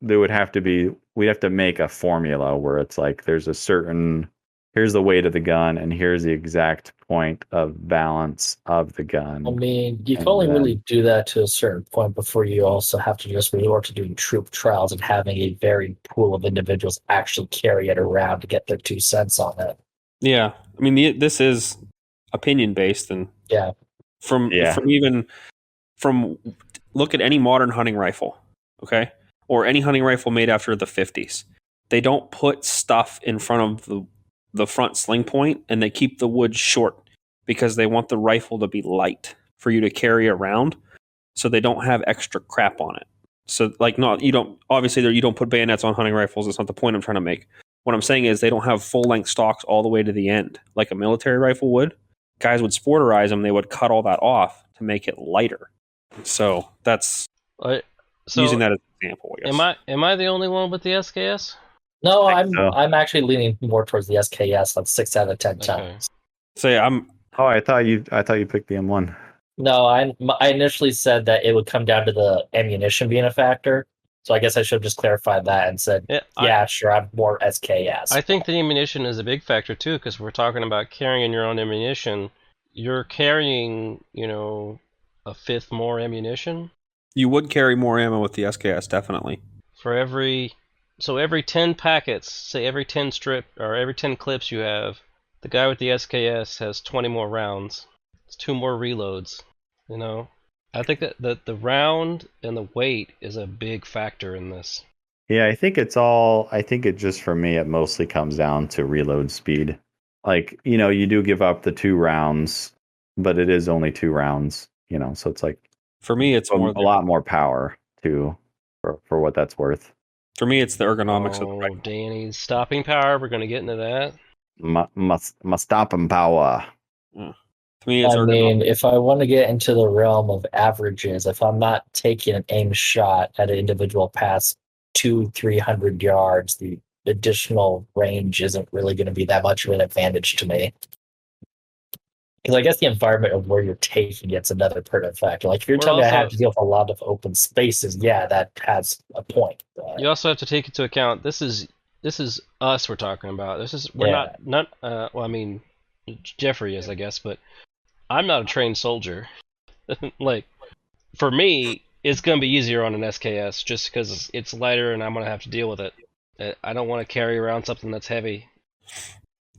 there would have to be, we'd have to make a formula where it's like there's a certain, here's the weight of the gun and here's the exact point of balance of the gun. I mean, you can And only then- really do that to a certain point before you also have to just resort to doing troop trials and having a varied pool of individuals actually carry it around to get their 2 cents on it. Yeah. I mean, this is opinion based, and Yeah. from look at any modern hunting rifle, okay, or any hunting rifle made after the 50s. They don't put stuff in front of the front sling point, and they keep the wood short because they want the rifle to be light for you to carry around, so they don't have extra crap on it. So, like, you don't put bayonets on hunting rifles. That's not the point I'm trying to make. What I'm saying is they don't have full length stocks all the way to the end like a military rifle would. Guys would sporterize them. They would cut all that off to make it lighter. So that's using that as an example, I guess. Am I the only one with the SKS? No, so. I'm actually leaning more towards the SKS, like 6 out of 10 Okay. times. Say I'm I thought you picked the M1. No, I initially said that it would come down to the ammunition being a factor. So I guess I should have just clarified that and said, sure, I'm more SKS. I think the ammunition is a big factor too, because we're talking about carrying your own ammunition. You're carrying, a fifth more ammunition. You would carry more ammo with the SKS, definitely. For every 10 packets, say every 10 strip or every 10 clips you have, the guy with the SKS has 20 more rounds. It's 2 more reloads. I think that the round and the weight is a big factor in this. Yeah, I think it just, for me, it mostly comes down to reload speed. Like, you do give up the 2 rounds, but it is only 2 rounds, so it's like, for me, it's a lot more power too, for what that's worth. For me, it's the ergonomics of the rifle. Danny's stopping power. We're going to get into that. My stopping power. To me, it's I mean, if I want to get into the realm of averages, if I'm not taking an aim shot at an individual past 200-300 yards, the additional range isn't really going to be that much of an advantage to me. Because I guess the environment of where you're taking it's another pertinent factor. Like if you're telling me I have to deal with a lot of open spaces, that has a point. You also have to take into account this is us we're talking about. Not well, I mean, Jeffrey is, I guess, but I'm not a trained soldier. Like, for me, it's going to be easier on an SKS just because it's lighter and I'm going to have to deal with it. I don't want to carry around something that's heavy.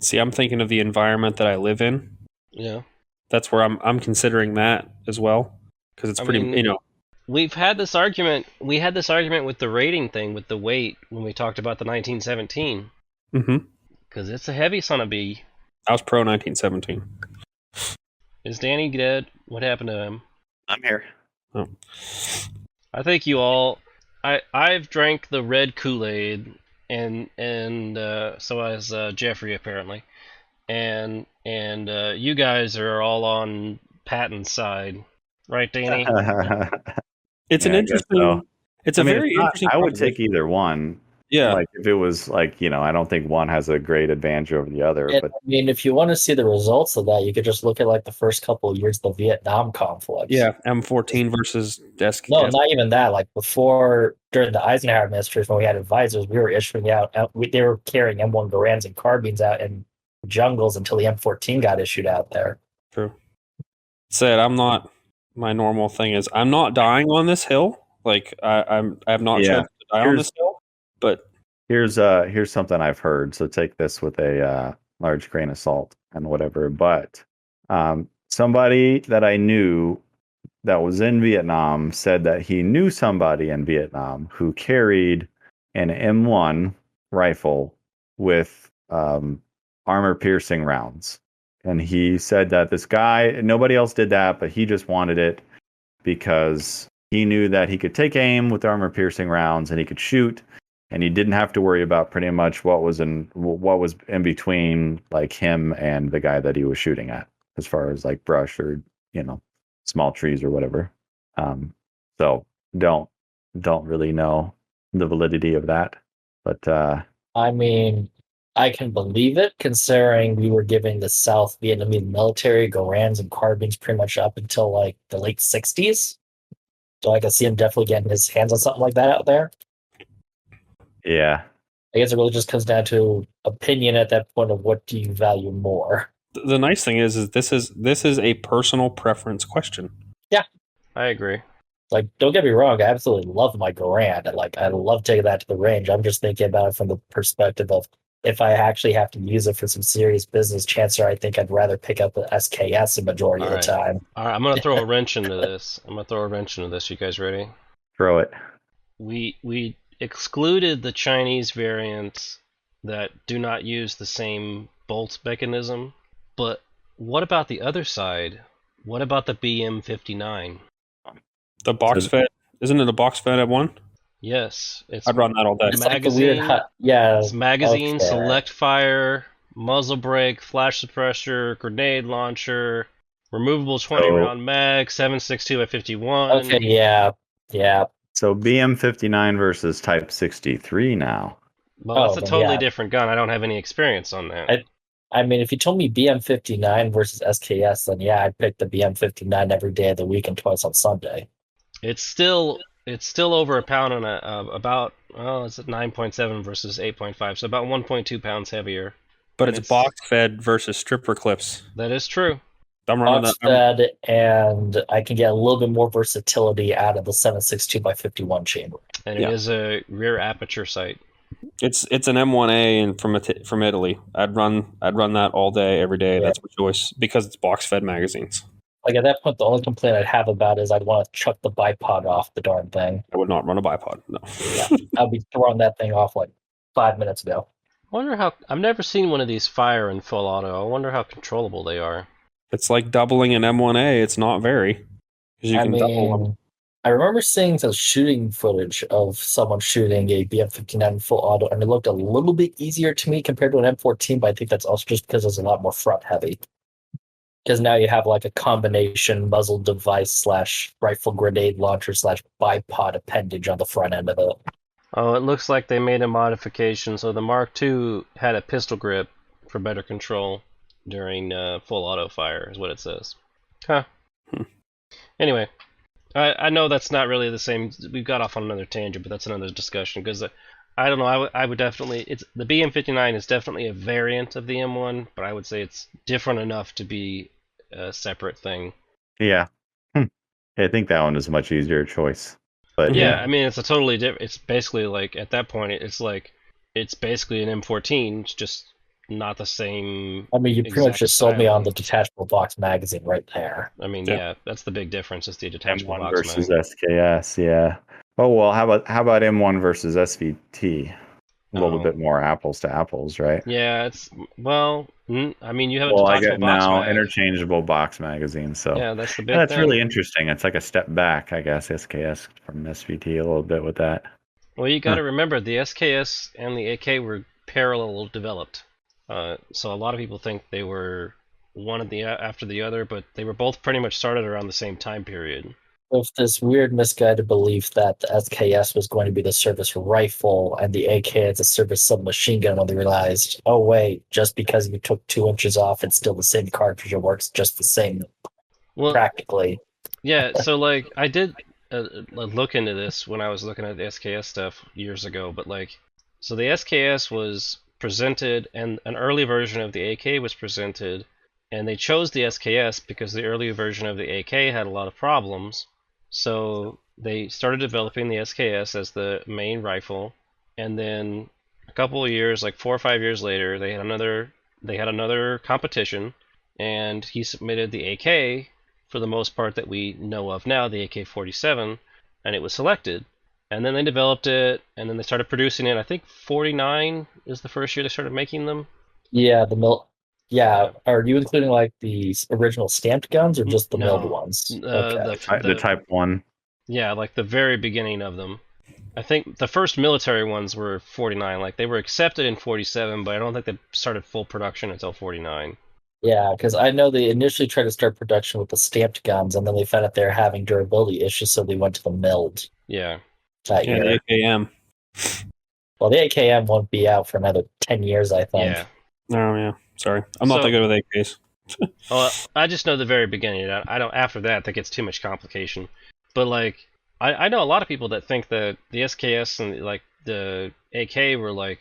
See, I'm thinking of the environment that I live in. Yeah. That's where I'm considering that as well, because it's pretty, We've had this argument. We had this argument with the rating thing with the weight when we talked about the 1917. Mm-hmm. Because it's a heavy son of a. I was pro 1917. Is Danny dead? What happened to him? I'm here. Oh. I think you all. I've drank the red Kool-Aid, and so has Jeffrey apparently, and you guys are all on Patton's side, right, Danny? It's an interesting. So. It's a very interesting. I would take either one. Yeah. Like if it was like, I don't think one has a great advantage over the other. And, but I mean, if you want to see the results of that, you could just look at like the first couple of years of the Vietnam conflict. Yeah, M14 versus SKS. No, not even that. Like during the Eisenhower administration, when we had advisors, we were issuing out. They were carrying M1 Garands and carbines out in jungles until the M14 got issued out there. True. Said I'm not. My normal thing is I'm not dying on this hill. Like I have not chosen to die on this hill. But here's something I've heard. So take this with a large grain of salt and whatever. But somebody that I knew that was in Vietnam said that he knew somebody in Vietnam who carried an M1 rifle with armor-piercing rounds. And he said that this guy, nobody else did that, but he just wanted it because he knew that he could take aim with armor-piercing rounds and he could shoot. and you didn't have to worry about pretty much what was in between like him and the guy that he was shooting at, as far as like brush or small trees or whatever. So don't really know the validity of that, but I mean, I can believe it, considering we were giving the South Vietnamese military Garands and carbines pretty much up until like the late 60s. So I can see him definitely getting his hands on something like that out there. yeah. I guess it really just comes down to opinion at that point of what do you value more. The nice thing is this is a personal preference question. Yeah, I agree. like, don't get me wrong, I absolutely love my Garand. I love taking that to the range. I'm just thinking about it from the perspective of if I actually have to use it for some serious business, chances are I think I'd rather pick up the SKS the majority of the time. All right, I'm gonna throw a wrench into this. You guys ready? Throw it. We excluded the Chinese variants that do not use the same bolt mechanism, but what about the other side? What about the BM59? The box fed, isn't it a box fed at one? Yes, it's I'd run that all day. It's like the weird, yeah. It's magazine, okay. select fire, muzzle brake, flash suppressor, grenade launcher, removable 20-round mag, 7.62 by 51. Okay, yeah. So BM59 versus Type 63 now. Well, that's a totally yeah. different gun. I don't have any experience on that. I mean, if you told me BM59 versus SKS, then yeah, I'd pick the BM59 every day of the week and twice on Sunday. It's still over a pound on about it's at 9.7 versus 8.5, so about 1.2 pounds heavier. But it's box fed versus stripper clips. That is true. I'm running Box fed, and I can get a little bit more versatility out of the 7.62 by 51 chamber. And it is a rear aperture sight. It's an M1A and from Italy. I'd run that all day, every day. Yeah. That's my choice because it's box fed magazines. Like at that point, the only complaint I'd have about is I'd want to chuck the bipod off the darn thing. I would not run a bipod. No. Yeah, I'd be throwing that thing off like 5 minutes ago. I wonder how. I've never seen one of these fire in full auto. I wonder how controllable they are. It's like doubling an M1A. It's not very. Double them. I remember seeing some shooting footage of someone shooting a BM59 full auto, and it looked a little bit easier to me compared to an M14, but I think that's also just because it's a lot more front heavy. Because now you have like a combination muzzle device / rifle grenade launcher / bipod appendage on the front end of it. Oh, it looks like they made a modification. So the Mark II had a pistol grip for better control during full auto fire, is what it says. Huh. Anyway, I know that's not really the same. We got off on another tangent, but that's another discussion because I don't know. I would definitely. The BM59 is definitely a variant of the M1, but I would say it's different enough to be a separate thing. Yeah, I think that one is a much easier choice. But yeah, I mean it's a totally different. It's basically like at that point it's basically an M14, it's just not the same. I mean, you pretty much just sold me on the detachable box magazine right there. I mean, yeah, that's the big difference. It's the detachable M1 box versus magazine. SKS. Yeah. Oh well, how about M1 versus SVT? A little bit more apples to apples, right? Yeah, it's I mean, you have a detachable I get box now interchangeable box magazine, so yeah, that's the big that's thing. really interesting. It's like a step back, I guess, SKS from SVT a little bit with that. Well, you got to remember the SKS and the AK were parallel developed, so a lot of people think they were one after the other, but they were both pretty much started around the same time period. With this weird misguided belief that the SKS was going to be the service rifle and the AK as a service submachine gun, when they realized, oh wait, just because you took 2 inches off, it's still the same cartridge. It works just the same, practically. Yeah, so like I did look into this when I was looking at the SKS stuff years ago, but so the SKS was presented, and an early version of the AK was presented, and they chose the SKS because the early version of the AK had a lot of problems. So they started developing the SKS as the main rifle, and then a couple of years, like 4 or 5 years later, they had another competition, and he submitted the AK for the most part that we know of now, the AK-47, and it was selected. And then they developed it, and then they started producing it. I think 49 is the first year they started making them. Yeah, Yeah, are you including like the original stamped guns or just the milled ones? The Type 1. Yeah, like the very beginning of them. I think the first military ones were 49. Like they were accepted in 47, but I don't think they started full production until 49. Yeah, because I know they initially tried to start production with the stamped guns, and then they found out they were having durability issues, so they went to the milled Yeah. that Yeah, year. the AKM. Well, the AKM won't be out for another 10 years, I think. Yeah. Oh yeah, sorry, I'm not that good with AKs. Well, I just know the very beginning. I don't. After that gets too much complication. But like, I know a lot of people that think that the SKS and like the AK were like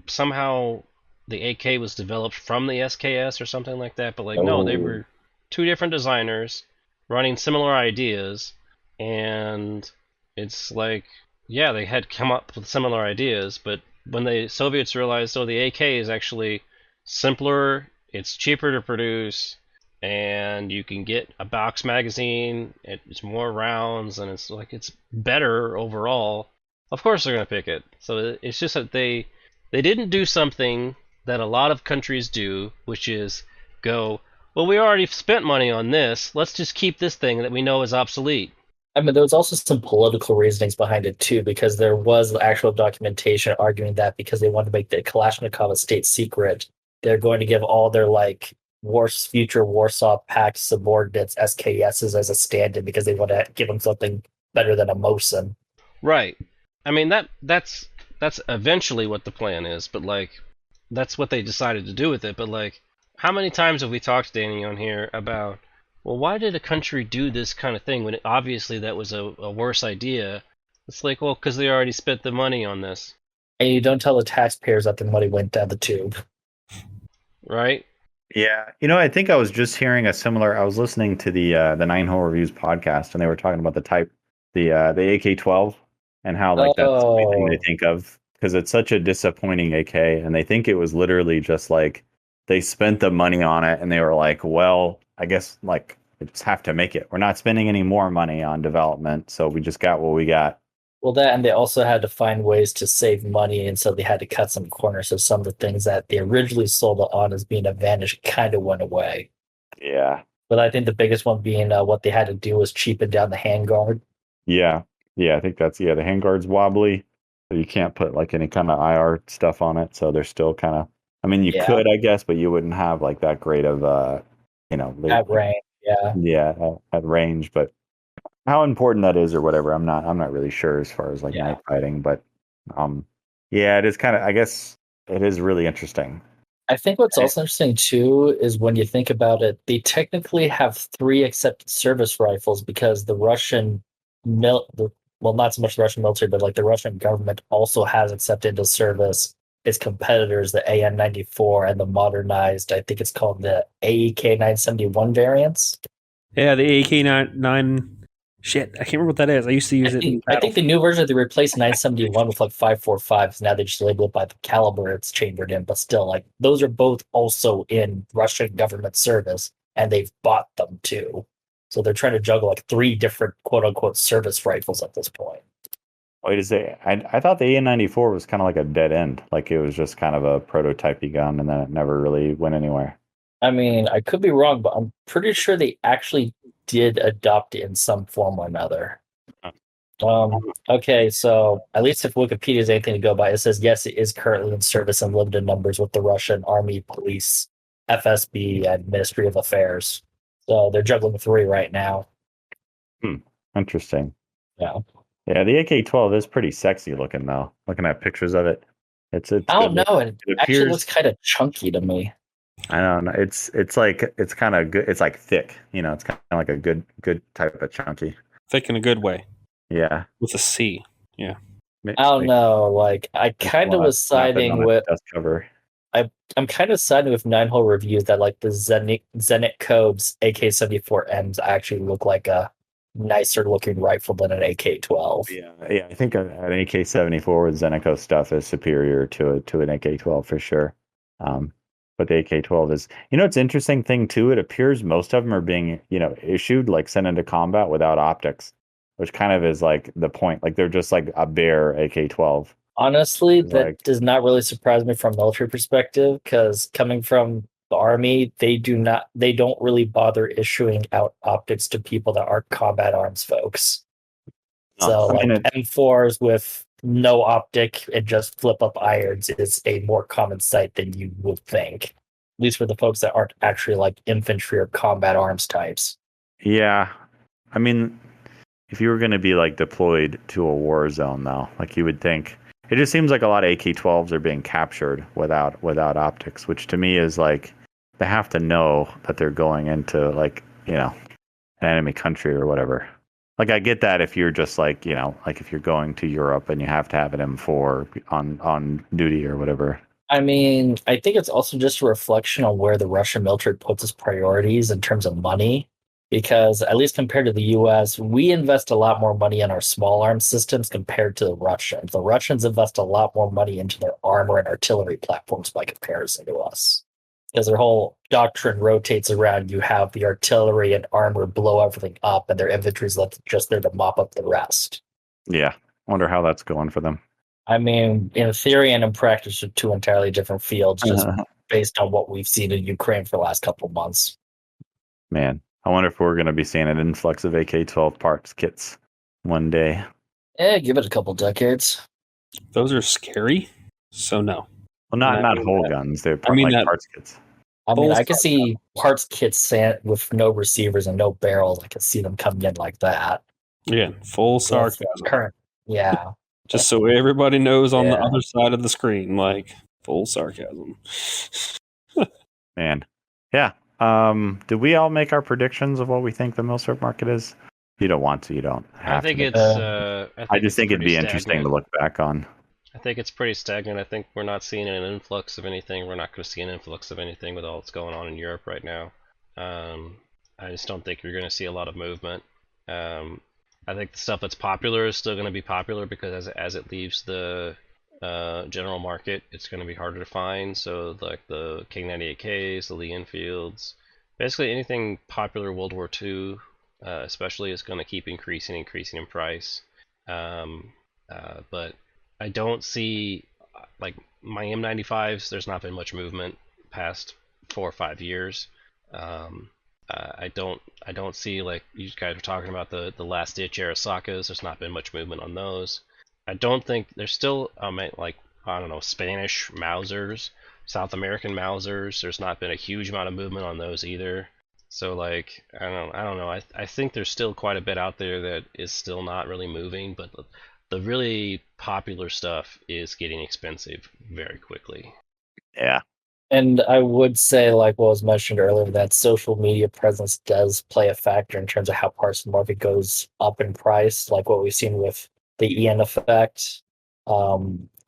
somehow the AK was developed from the SKS or something like that. But like, no, they Oh. were two different designers running similar ideas, and it's like, yeah, they had come up with similar ideas, but when the Soviets realized, oh, the AK is actually simpler, it's cheaper to produce, and you can get a box magazine, it's more rounds, and it's like it's better overall. Of course they're gonna pick it. So it's just that they didn't do something that a lot of countries do, which is go, well, we already spent money on this, let's just keep this thing that we know is obsolete. I mean, there was also some political reasonings behind it too, because there was actual documentation arguing that because they wanted to make the Kalashnikov a state secret, they're going to give all their like future Warsaw Pact subordinates SKSs as a stand-in because they want to give them something better than a Mosin. Right. I mean that's eventually what the plan is, but like that's what they decided to do with it. But like, how many times have we talked, Danny, on here about, well, why did a country do this kind of thing when obviously that was a worse idea? It's like, well, because they already spent the money on this, And you don't tell the taxpayers that the money went down the tube. right? Yeah, I think I was just hearing a similar. I was listening to the Nine Hole Reviews podcast, and they were talking about the AK-12, and how like that's the only thing they think of because it's such a disappointing AK, and they think it was literally just like they spent the money on it, and they were like, well, I guess like we just have to make it. We're not spending any more money on development, so we just got what we got. Well, that, and they also had to find ways to save money, and so they had to cut some corners. So some of the things that they originally sold it on as being advantage kind of went away. Yeah, But I think the biggest one being what they had to do was cheapen down the handguard. yeah, I think that's the handguard's wobbly, so you can't put like any kind of IR stuff on it, so they're still kind of. I mean, you could, I guess, but you wouldn't have like that great of At range. Yeah. at range. But how important that is or whatever, I'm not really sure as far as like night fighting. But it is kind of, I guess it is really interesting. I think what's also interesting too is when you think about it, they technically have 3 accepted service rifles because the Russian not so much the Russian military, but like the Russian government also has accepted into service its competitors, the AN-94 and the modernized, I think it's called the AEK-971 variants. Yeah, the AK-9. Shit, I can't remember what that is. I used to use it in battle. I think the new version, they replaced 971 with like 545s. Now they just label it by the caliber it's chambered in, but still, like those are both also in Russian government service, and they've bought them too. So they're trying to juggle like 3 different quote unquote service rifles at this point. Wait, I thought the AN-94 was kind of like a dead end, like it was just kind of a prototypey gun, and then it never really went anywhere. I mean, I could be wrong, but I'm pretty sure they actually did adopt it in some form or another. Okay, so at least if Wikipedia is anything to go by, it says yes, it is currently in service in limited numbers with the Russian Army, Police, FSB, and Ministry of Affairs. So they're juggling 3 right now. Interesting. Yeah. Yeah, the AK-12 is pretty sexy looking though. Looking at pictures of it, it's. I don't know. It actually looks kind of chunky to me. I don't know. It's kind of good. It's like thick. It's kind of like a good type of chunky. Thick in a good way. Yeah. With a C. Yeah. I don't know. Like I kind of was siding with. Cover. I'm kind of siding with Nine Hole Reviews that like the Zenit Cobe's AK-74Ms actually look like a nicer looking rifle than an AK-12. Yeah. I think an AK-74 with Zenico stuff is superior to an AK-12 for sure. But the AK-12 is, it's an interesting thing too. It appears most of them are being, issued like sent into combat without optics, which kind of is like the point. Like they're just like a bare AK-12. Honestly, that does not really surprise me from a military perspective, because coming from the Army, they don't really bother issuing out optics to people that aren't combat arms folks. So I mean, like M4s with no optic and just flip up irons is a more common sight than you would think. At least for the folks that aren't actually like infantry or combat arms types. yeah. I mean, if you were going to be like deployed to a war zone, though, like you would think, it just seems like a lot of AK-12s are being captured without optics, which to me is like they have to know that they're going into like an enemy country or whatever. Like I get that if you're just like like if you're going to Europe and you have to have an M4 on duty or whatever. I mean, I think it's also just a reflection on where the Russian military puts its priorities in terms of money. Because at least compared to the US, we invest a lot more money in our small arms systems compared to the Russians. The Russians invest a lot more money into their armor and artillery platforms by comparison to us. Because their whole doctrine rotates around you have the artillery and armor blow everything up, and their infantry is just there to mop up the rest. Yeah, wonder how that's going for them. I mean, in theory and in practice, are two entirely different fields, just based on what we've seen in Ukraine for the last couple of months. Man, I wonder if we're going to be seeing an influx of AK-12 parts kits one day. Give it a couple decades. Those are scary. So no. Well, not whole guns. They're parts kits. I mean, I can see parts kits with no receivers and no barrels. I can see them coming in like that. Yeah, full sarcasm. Yeah. Just so everybody knows on the other side of the screen, like full sarcasm. Man. Yeah. Did we all make our predictions of what we think the Milsurp market is? If you don't want to, you don't have to. I just think it'd be interesting to look back on. I think it's pretty stagnant. I think we're not seeing an influx of anything. We're not going to see an influx of anything with all that's going on in Europe right now. I just don't think you're going to see a lot of movement. I think the stuff that's popular is still going to be popular because as it leaves the general market, it's going to be harder to find. So like the King 98Ks, the Lee Enfields, basically anything popular World War II, especially, is going to keep increasing in price. But I don't see, like, my M95s, there's not been much movement past 4 or 5 years. I don't see, like you guys were talking about, the last ditch Arasakas. There's not been much movement on those. I don't think there's still like, I don't know, Spanish Mausers, South American Mausers. There's not been a huge amount of movement on those either. So like, I don't know. I think there's still quite a bit out there that is still not really moving, but the really popular stuff is getting expensive very quickly. Yeah. And I would say, like what was mentioned earlier, that social media presence does play a factor in terms of how parts of the market goes up in price, like what we've seen with the EN effect. I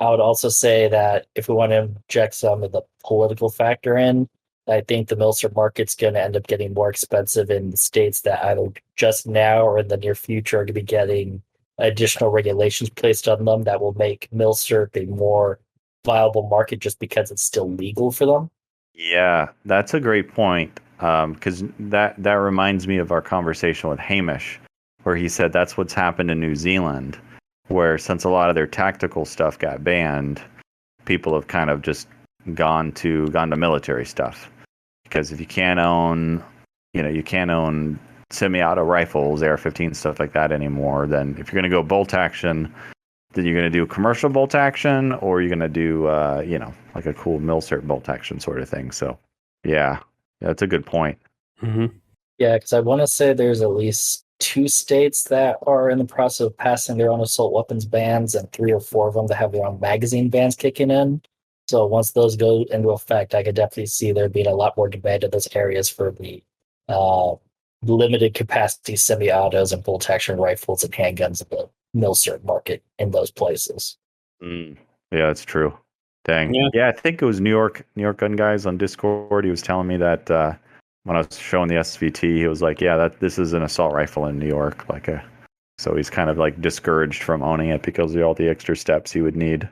would also say that if we want to inject some of the political factor in, I think the Milsurp market's going to end up getting more expensive in the states that either just now or in the near future are going to be getting additional regulations placed on them that will make Milsurp a more viable market just because it's still legal for them. Yeah, that's a great point. Because that reminds me of our conversation with Hamish, where he said that's what's happened in New Zealand, where since a lot of their tactical stuff got banned, people have kind of just gone to military stuff. Because if you can't own semi-auto rifles, AR-15, stuff like that anymore, then if you're going to go bolt action, then you're going to do commercial bolt action, or you're going to do, like a cool Milsurp bolt action sort of thing. So, yeah, that's a good point. Mm-hmm. Yeah, because I want to say there's at least 2 states that are in the process of passing their own assault weapons bans, and 3 or 4 of them that have their own magazine bans kicking in. So once those go into effect, I could definitely see there being a lot more demand in those areas for the limited capacity semi-autos and bolt action rifles and handguns in the Milsurp market in those places. Yeah, that's true. Dang. Yeah. Yeah, I think it was New York Gun Guys on Discord. He was telling me that when I was showing the SVT, he was like, "Yeah, this is an assault rifle in New York." So he's kind of like discouraged from owning it because of all the extra steps he would need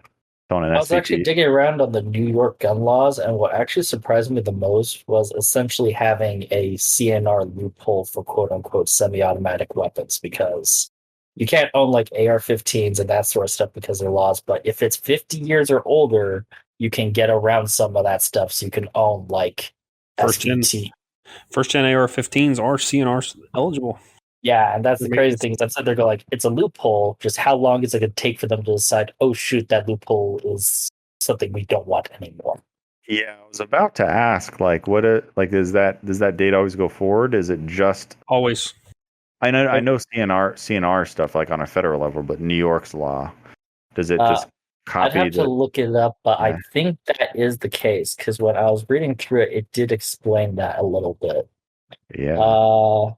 on an SVT. I was actually digging around on the New York gun laws, and what actually surprised me the most was essentially having a CNR loophole for quote-unquote semi-automatic weapons, because you can't own like AR-15s and that sort of stuff because they're laws, but if it's 50 years or older, you can get around some of that stuff, so you can own like First gen AR-15s are CNR eligible. Yeah, and that's I the mean, crazy thing. Is that's they're going like it's a loophole. Just how long is it going to take for them to decide? Oh shoot, that loophole is something we don't want anymore. Yeah, I was about to ask, like, is that does that date always go forward? Is it just always. I know CNR stuff like on a federal level, but New York's law, does it just I'd copy have to the? look it up, but I Yeah, think that is the case because when I was reading through it, it did explain that a little bit. yeah, Uh,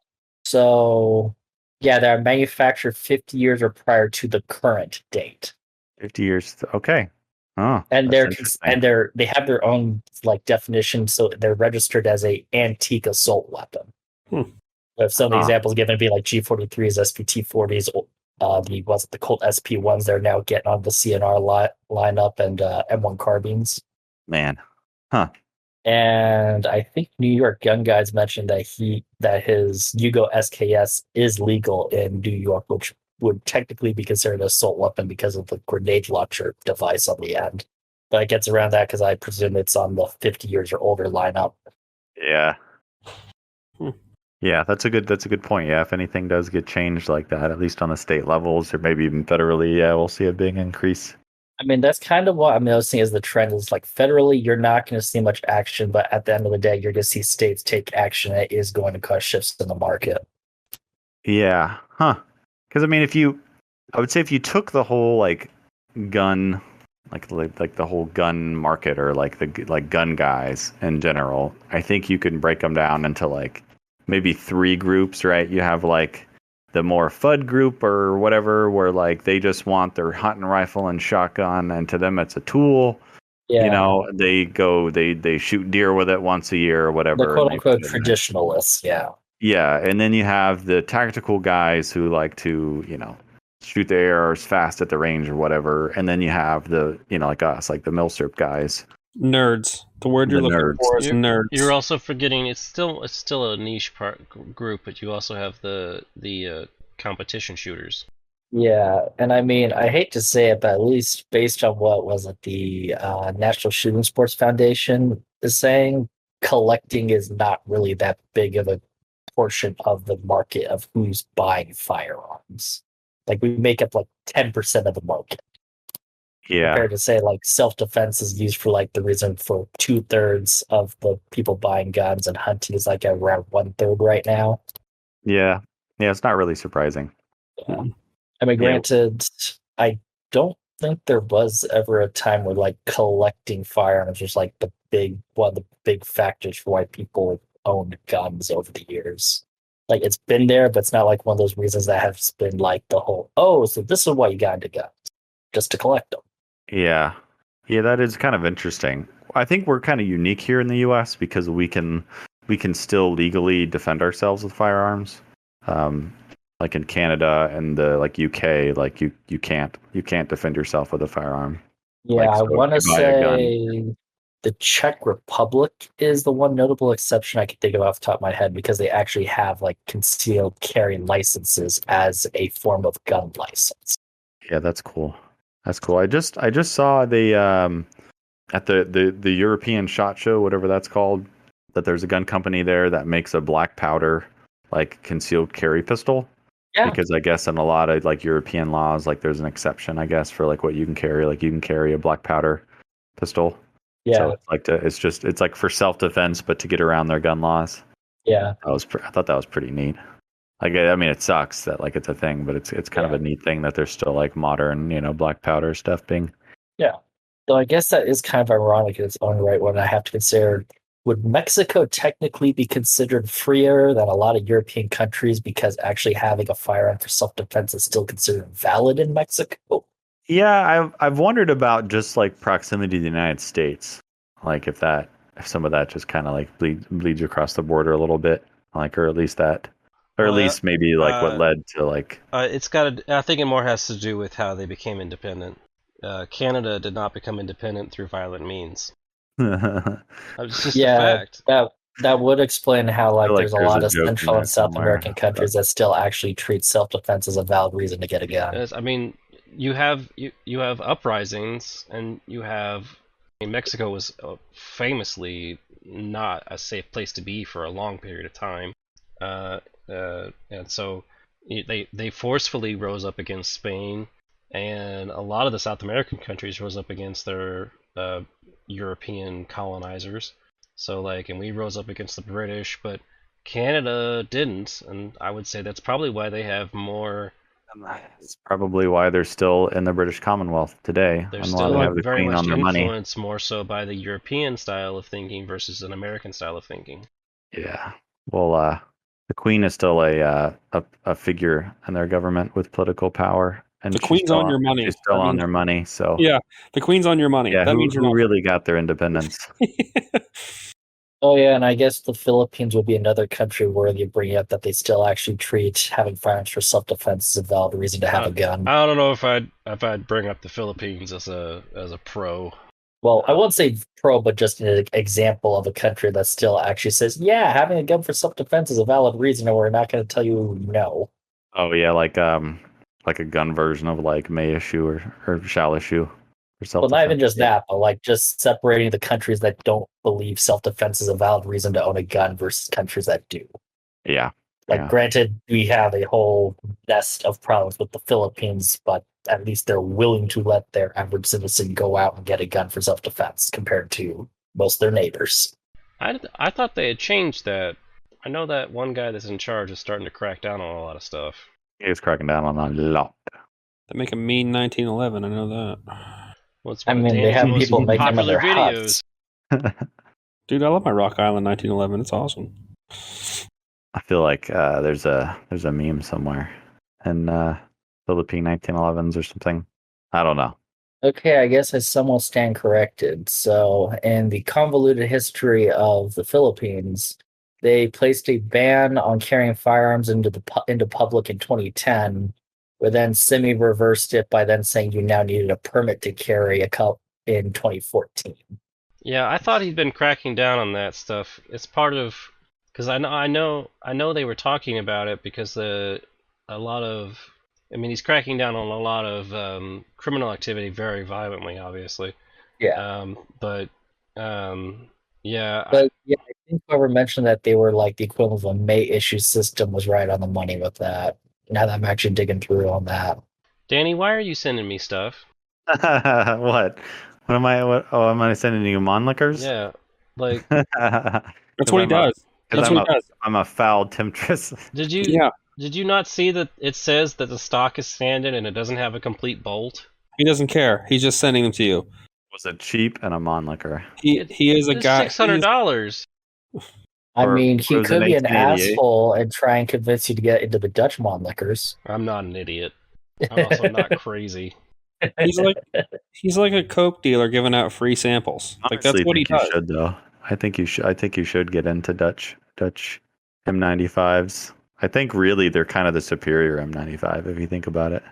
so yeah, they're manufactured 50 years or prior to the current date, 50 years. Okay. Oh, and that's interesting. they have their own like definition, so they're registered as a antique assault weapon. Hmm. If some of the Huh. examples given be like G43s, SPT40s, the Colt SP1s, they're now getting on the CNR lineup and M1 carbines. Man. Huh. And I think New York Gun Guides mentioned that his Yugo SKS is legal in New York, which would technically be considered an assault weapon because of the grenade launcher device on the end. But it gets around that because I presume it's on the 50 years or older lineup. Yeah. Hmm. Yeah, that's a good point. Yeah, if anything does get changed like that, at least on the state levels or maybe even federally, yeah, we'll see a big increase. I mean, that's kind of what I'm noticing as the trend is like federally, you're not going to see much action, but at the end of the day, you're going to see states take action. It is going to cause shifts in the market. Yeah. Huh. Because I mean, I would say if you took the whole like gun, like the whole gun market or like the like gun guys in general, I think you can break them down into like maybe three groups, right? You have like the more FUD group or whatever, where like they just want their hunting rifle and shotgun, and to them it's a tool. You Yeah, know, they shoot deer with it once a year or the whatever, and quote they put unquote it in it. traditionalists. Yeah. Yeah, and then you have the tactical guys who like to, shoot the arrows fast at the range or whatever, and then you have the, like us, like the Milsurp guys, Nerds. The word the you're looking nerds. for is nerds. You're also forgetting it's still a niche group, but you also have the competition shooters. Yeah, and I mean, I hate to say it, but at least based on what was it, the National Shooting Sports Foundation is saying, collecting is not really that big of a portion of the market of who's buying firearms. Like we make up like 10% of the market Yeah, compared to say like self-defense is used for like the reason for 2/3 of the people buying guns, and hunting is like around 1/3 right now. yeah, yeah. It's not really surprising. Yeah. I mean, Yeah, granted, I don't think there was ever a time where like collecting firearms was like one of the big factors for why people owned guns over the years. Like it's been there, but it's not like one of those reasons that has been like the whole, oh, so this is why you got into guns, just to collect them. yeah, yeah. That is kind of interesting. I think we're kind of unique here in the U.S. because we can still legally defend ourselves with firearms. Um, like in Canada and the like UK, like you can't defend yourself with a firearm. Yeah, Like I so, if want to you buy a gun, say the Czech Republic is the one notable exception I can think of off the top of my head because they actually have like concealed carry licenses as a form of gun license. yeah, that's cool. That's cool. I just saw the at the European Shot Show, whatever that's called, that there's a gun company there that makes a black powder like concealed carry pistol. Yeah, Because I guess in a lot of like European laws, like there's an exception, I guess, for like what you can carry. Like you can carry a black powder pistol. So yeah, it's like for self defense, but to get around their gun laws. yeah, I thought that was pretty neat. Like I mean, it sucks that like it's a thing, but it's kind of yeah, a neat thing that there's still like modern, black powder stuff being. yeah. So I guess that is kind of ironic in its own right when I have to consider would Mexico technically be considered freer than a lot of European countries because actually having a firearm for self defense is still considered valid in Mexico? Yeah, I've wondered about just like proximity to the United States, like if some of that just kind of like bleeds across the border a little bit, like or at Well, least maybe like what led to like. it's got. I think it more has to do with how they became independent. Canada did not become independent through violent means. I It's just a Yeah, fact. that would explain how like feel like there's a there's lot a of joke in Central there and South somewhere. American countries that still actually treat self defense as a valid reason to get a gun. I mean, you have uprisings, and you have. I mean, Mexico was famously not a safe place to be for a long period of time. and so they forcefully rose up against Spain, and a lot of the South American countries rose up against their European colonizers. So and we rose up against the British, but Canada didn't, and I would say that's probably why they have more. It's probably why they're still in the British Commonwealth today. They're and why still they have the very Queen much on their money. influenced more so by the European style of thinking versus an American style of thinking. Yeah. Well, the Queen is still a figure in their government with political power, and The Queen's on your money. She's still That on means- their money. So Yeah, the Queen's on your money. yeah, That means who you're not. really got their independence? Oh yeah, and I guess the Philippines would be another country worthy of bringing up that they still actually treat having firearms for self-defense as a valid reason to have a gun. I don't know if I'd bring up the Philippines as a pro. Well, I won't say pro, but just an example of a country that still actually says, yeah, having a gun for self-defense is a valid reason, and we're not going to tell you no. Oh yeah, like a gun version of may issue or shall issue. Well, not even just that, but just separating the countries that don't believe self-defense is a valid reason to own a gun versus countries that do. Yeah. Granted, we have a whole nest of problems with the Philippines, but at least they're willing to let their average citizen go out and get a gun for self-defense compared to most of their neighbors. I thought they had changed that. I know that one guy that's in charge is starting to crack down on a lot of stuff. He's cracking down on a lot. They make a mean 1911. I know that. Well, it's I one of mean, they have Dan's people most making them in popular their videos. huts. Dude, I love my Rock Island 1911. It's awesome. I feel like there's a meme somewhere in Philippine 1911s or something. I don't know. Okay, I guess I somewhat stand corrected. So, in the convoluted history of the Philippines, they placed a ban on carrying firearms into public in 2010, but then semi-reversed it by then saying you now needed a permit to carry a cup in 2014. Yeah, I thought he'd been cracking down on that stuff. It's part of because I know they were talking about it because he's cracking down on a lot of criminal activity very violently, obviously. Yeah. Yeah. But yeah, I think whoever mentioned that they were like the equivalent of a May issue system was right on the money with that. Now that I'm actually digging through on that. Danny, why are you sending me stuff? What? What am I? What? Oh, am I sending you Monlickers? Yeah, That's what he does. That's what he does. I'm a foul temptress. Did you? Yeah. Did you not see that it says that the stock is standard and it doesn't have a complete bolt? He doesn't care. He's just sending them to you. Was a cheap and a Monlicker. He is a guy. $600. I mean, it he was could in be an 1888. asshole and try and convince you to get into the Dutch Monlickers. I'm not an idiot. I'm also not crazy. He's like a Coke dealer giving out free samples. Honestly, That's what he does. You should though. I think you should get into Dutch M95s. I think really they're kind of the superior M95 if you think about it.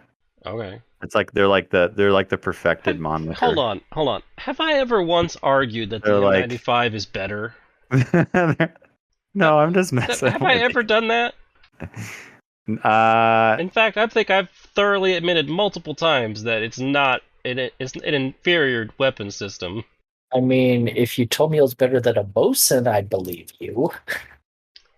Okay. It's like they're like the perfected Monlicker. Hold on. Have I ever once argued that the M95 is better? No, I'm just messing. Have I ever done that? In fact, I think I've thoroughly admitted multiple times that it's not. It's an inferior weapon system. I mean, if you told me it was better than a Bosun, I'd believe you.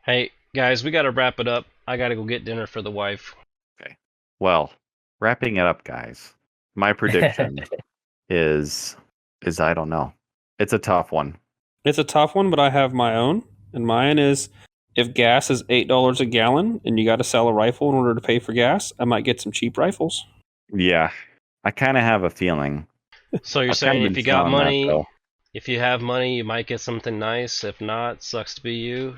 Hey, guys, we gotta wrap it up. I gotta go get dinner for the wife. Okay. Well, wrapping it up, guys. My prediction is I don't know. It's a tough one. It's a tough one, but I have my own. And mine is if gas is $8 a gallon and you got to sell a rifle in order to pay for gas, I might get some cheap rifles. Yeah. I kind of have a feeling. So you're saying if you got money, if you have money, you might get something nice. If not, sucks to be you.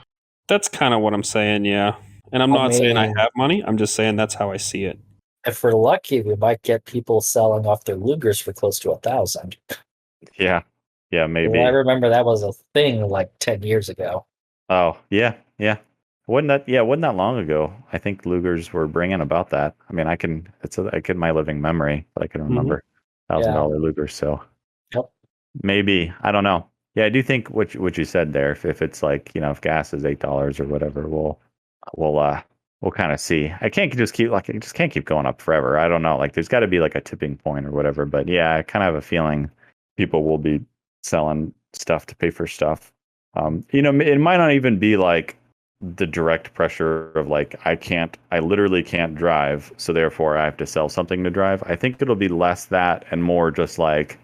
That's kind of what I'm saying, yeah. And I'm not saying I have money. I'm just saying that's how I see it. If we're lucky, we might get people selling off their Lugers for close to 1,000. Yeah. Yeah, maybe. Well, I remember that was a thing like 10 years ago. Oh, yeah. Wasn't that long ago? I think Lugers were bringing about that. I mean, it's my living memory, but I can remember $1,000 Lugers. So yep. Maybe, I don't know. Yeah, I do think what you said there. If it's like, if gas is $8 or whatever, we'll kind of see. I can't just keep going up forever. I don't know. Like, there's got to be like a tipping point or whatever. But yeah, I kind of have a feeling people will be selling stuff to pay for stuff. It might not even be like the direct pressure of like I literally can't drive, so therefore I have to sell something to drive. I think it'll be less that and more just like,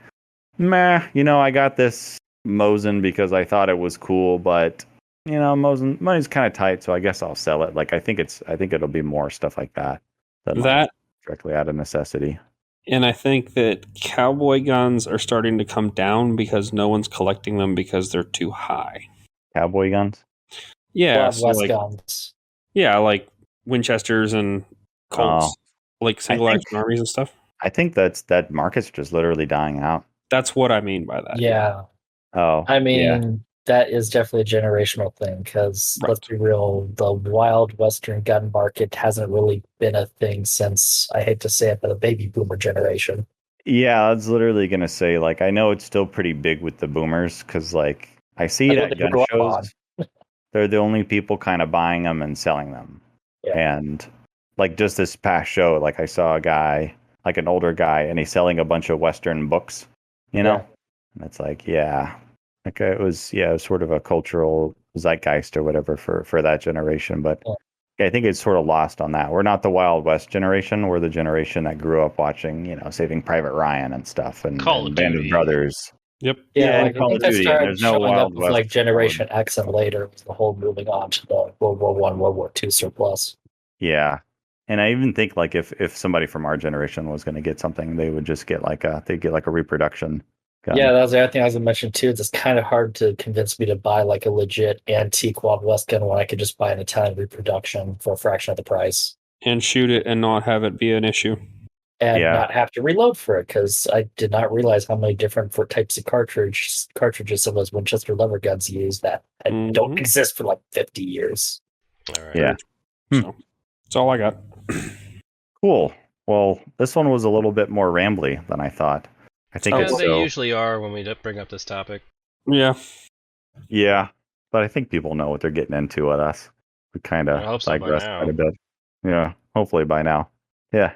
meh, I got this Mosin because I thought it was cool, but Mosin money's kind of tight, so I guess I'll sell it. Like I think it'll be more stuff like that than like directly out of necessity. And I think that cowboy guns are starting to come down because no one's collecting them because they're too high. Cowboy guns? Yeah, Wild so West like, guns. yeah, like Winchesters and Colts, like single action armies and stuff. I think that market's just literally dying out. That's what I mean by that. Yeah. Oh, I mean, yeah. that is definitely a generational thing because Right. let's be real, the wild Western gun market hasn't really been a thing since, I hate to say it, but the baby boomer generation. Yeah, I was literally gonna say, like, I know it's still pretty big with the boomers because, like, I see it That's what at they gun grew up shows. They're the only people kind of buying them and selling them. Yeah. And like just this past show, like I saw a guy, like an older guy, and he's selling a bunch of Western books, Yeah. And it's like, yeah, like it was sort of a cultural zeitgeist or whatever for that generation. But I think it's sort of lost on that. We're not the Wild West generation. We're the generation that grew up watching, Saving Private Ryan and stuff, and Call of Band of Duty. Brothers. Yep. Yeah, and like, I Call think of that Duty, and started there's no showing Wild up with West like Generation X and later, with the whole moving on to the World War I, World War II surplus. Yeah. And I even think like if somebody from our generation was going to get something, they would just get like a reproduction gun. Yeah, that was the other thing I was going to mention too. It's kind of hard to convince me to buy like a legit antique Wild West gun when I could just buy an Italian reproduction for a fraction of the price And shoot it and not have it be an issue. and Yeah. not have to reload for it, because I did not realize how many different types of cartridges some of those Winchester lever guns use that don't exist for like 50 years. All right. Yeah. So that's all I got. Cool. Well, this one was a little bit more rambly than I thought. I think Yeah, it's they so. usually are when we bring up this topic. Yeah. Yeah, but I think people know what they're getting into with us. We kind I hope of so by digress now. quite a bit. Yeah, hopefully by now. Yeah,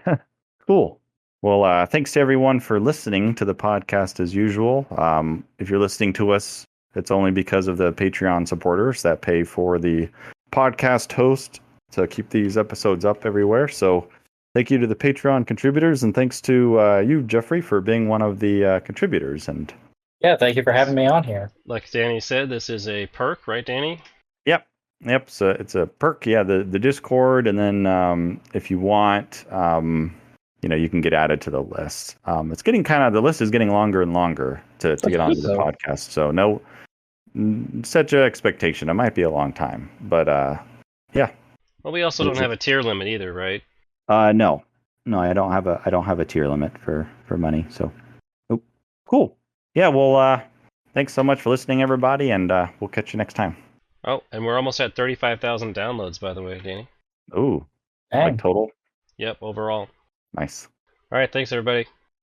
cool. Well, thanks to everyone for listening to the podcast as usual. If you're listening to us, it's only because of the Patreon supporters that pay for the podcast host to keep these episodes up everywhere. So thank you to the Patreon contributors, and thanks to you, Jeffrey, for being one of the contributors. And Yeah, thank you for having me on here. Like Danny said, this is a perk, right, Danny? Yep. So it's a perk. Yeah, the Discord, and then if you want, you can get added to the list. It's getting the list is getting longer and longer to get onto the podcast. So no, set your expectation. It might be a long time, but yeah. Well, we also don't have a tier limit either, right? No, I don't have a tier limit for money. So, cool. Yeah. Well, thanks so much for listening, everybody, and we'll catch you next time. Oh, and we're almost at 35,000 downloads, by the way, Danny. Ooh, Dang. like total. Yep, overall. Nice. All right, thanks, everybody.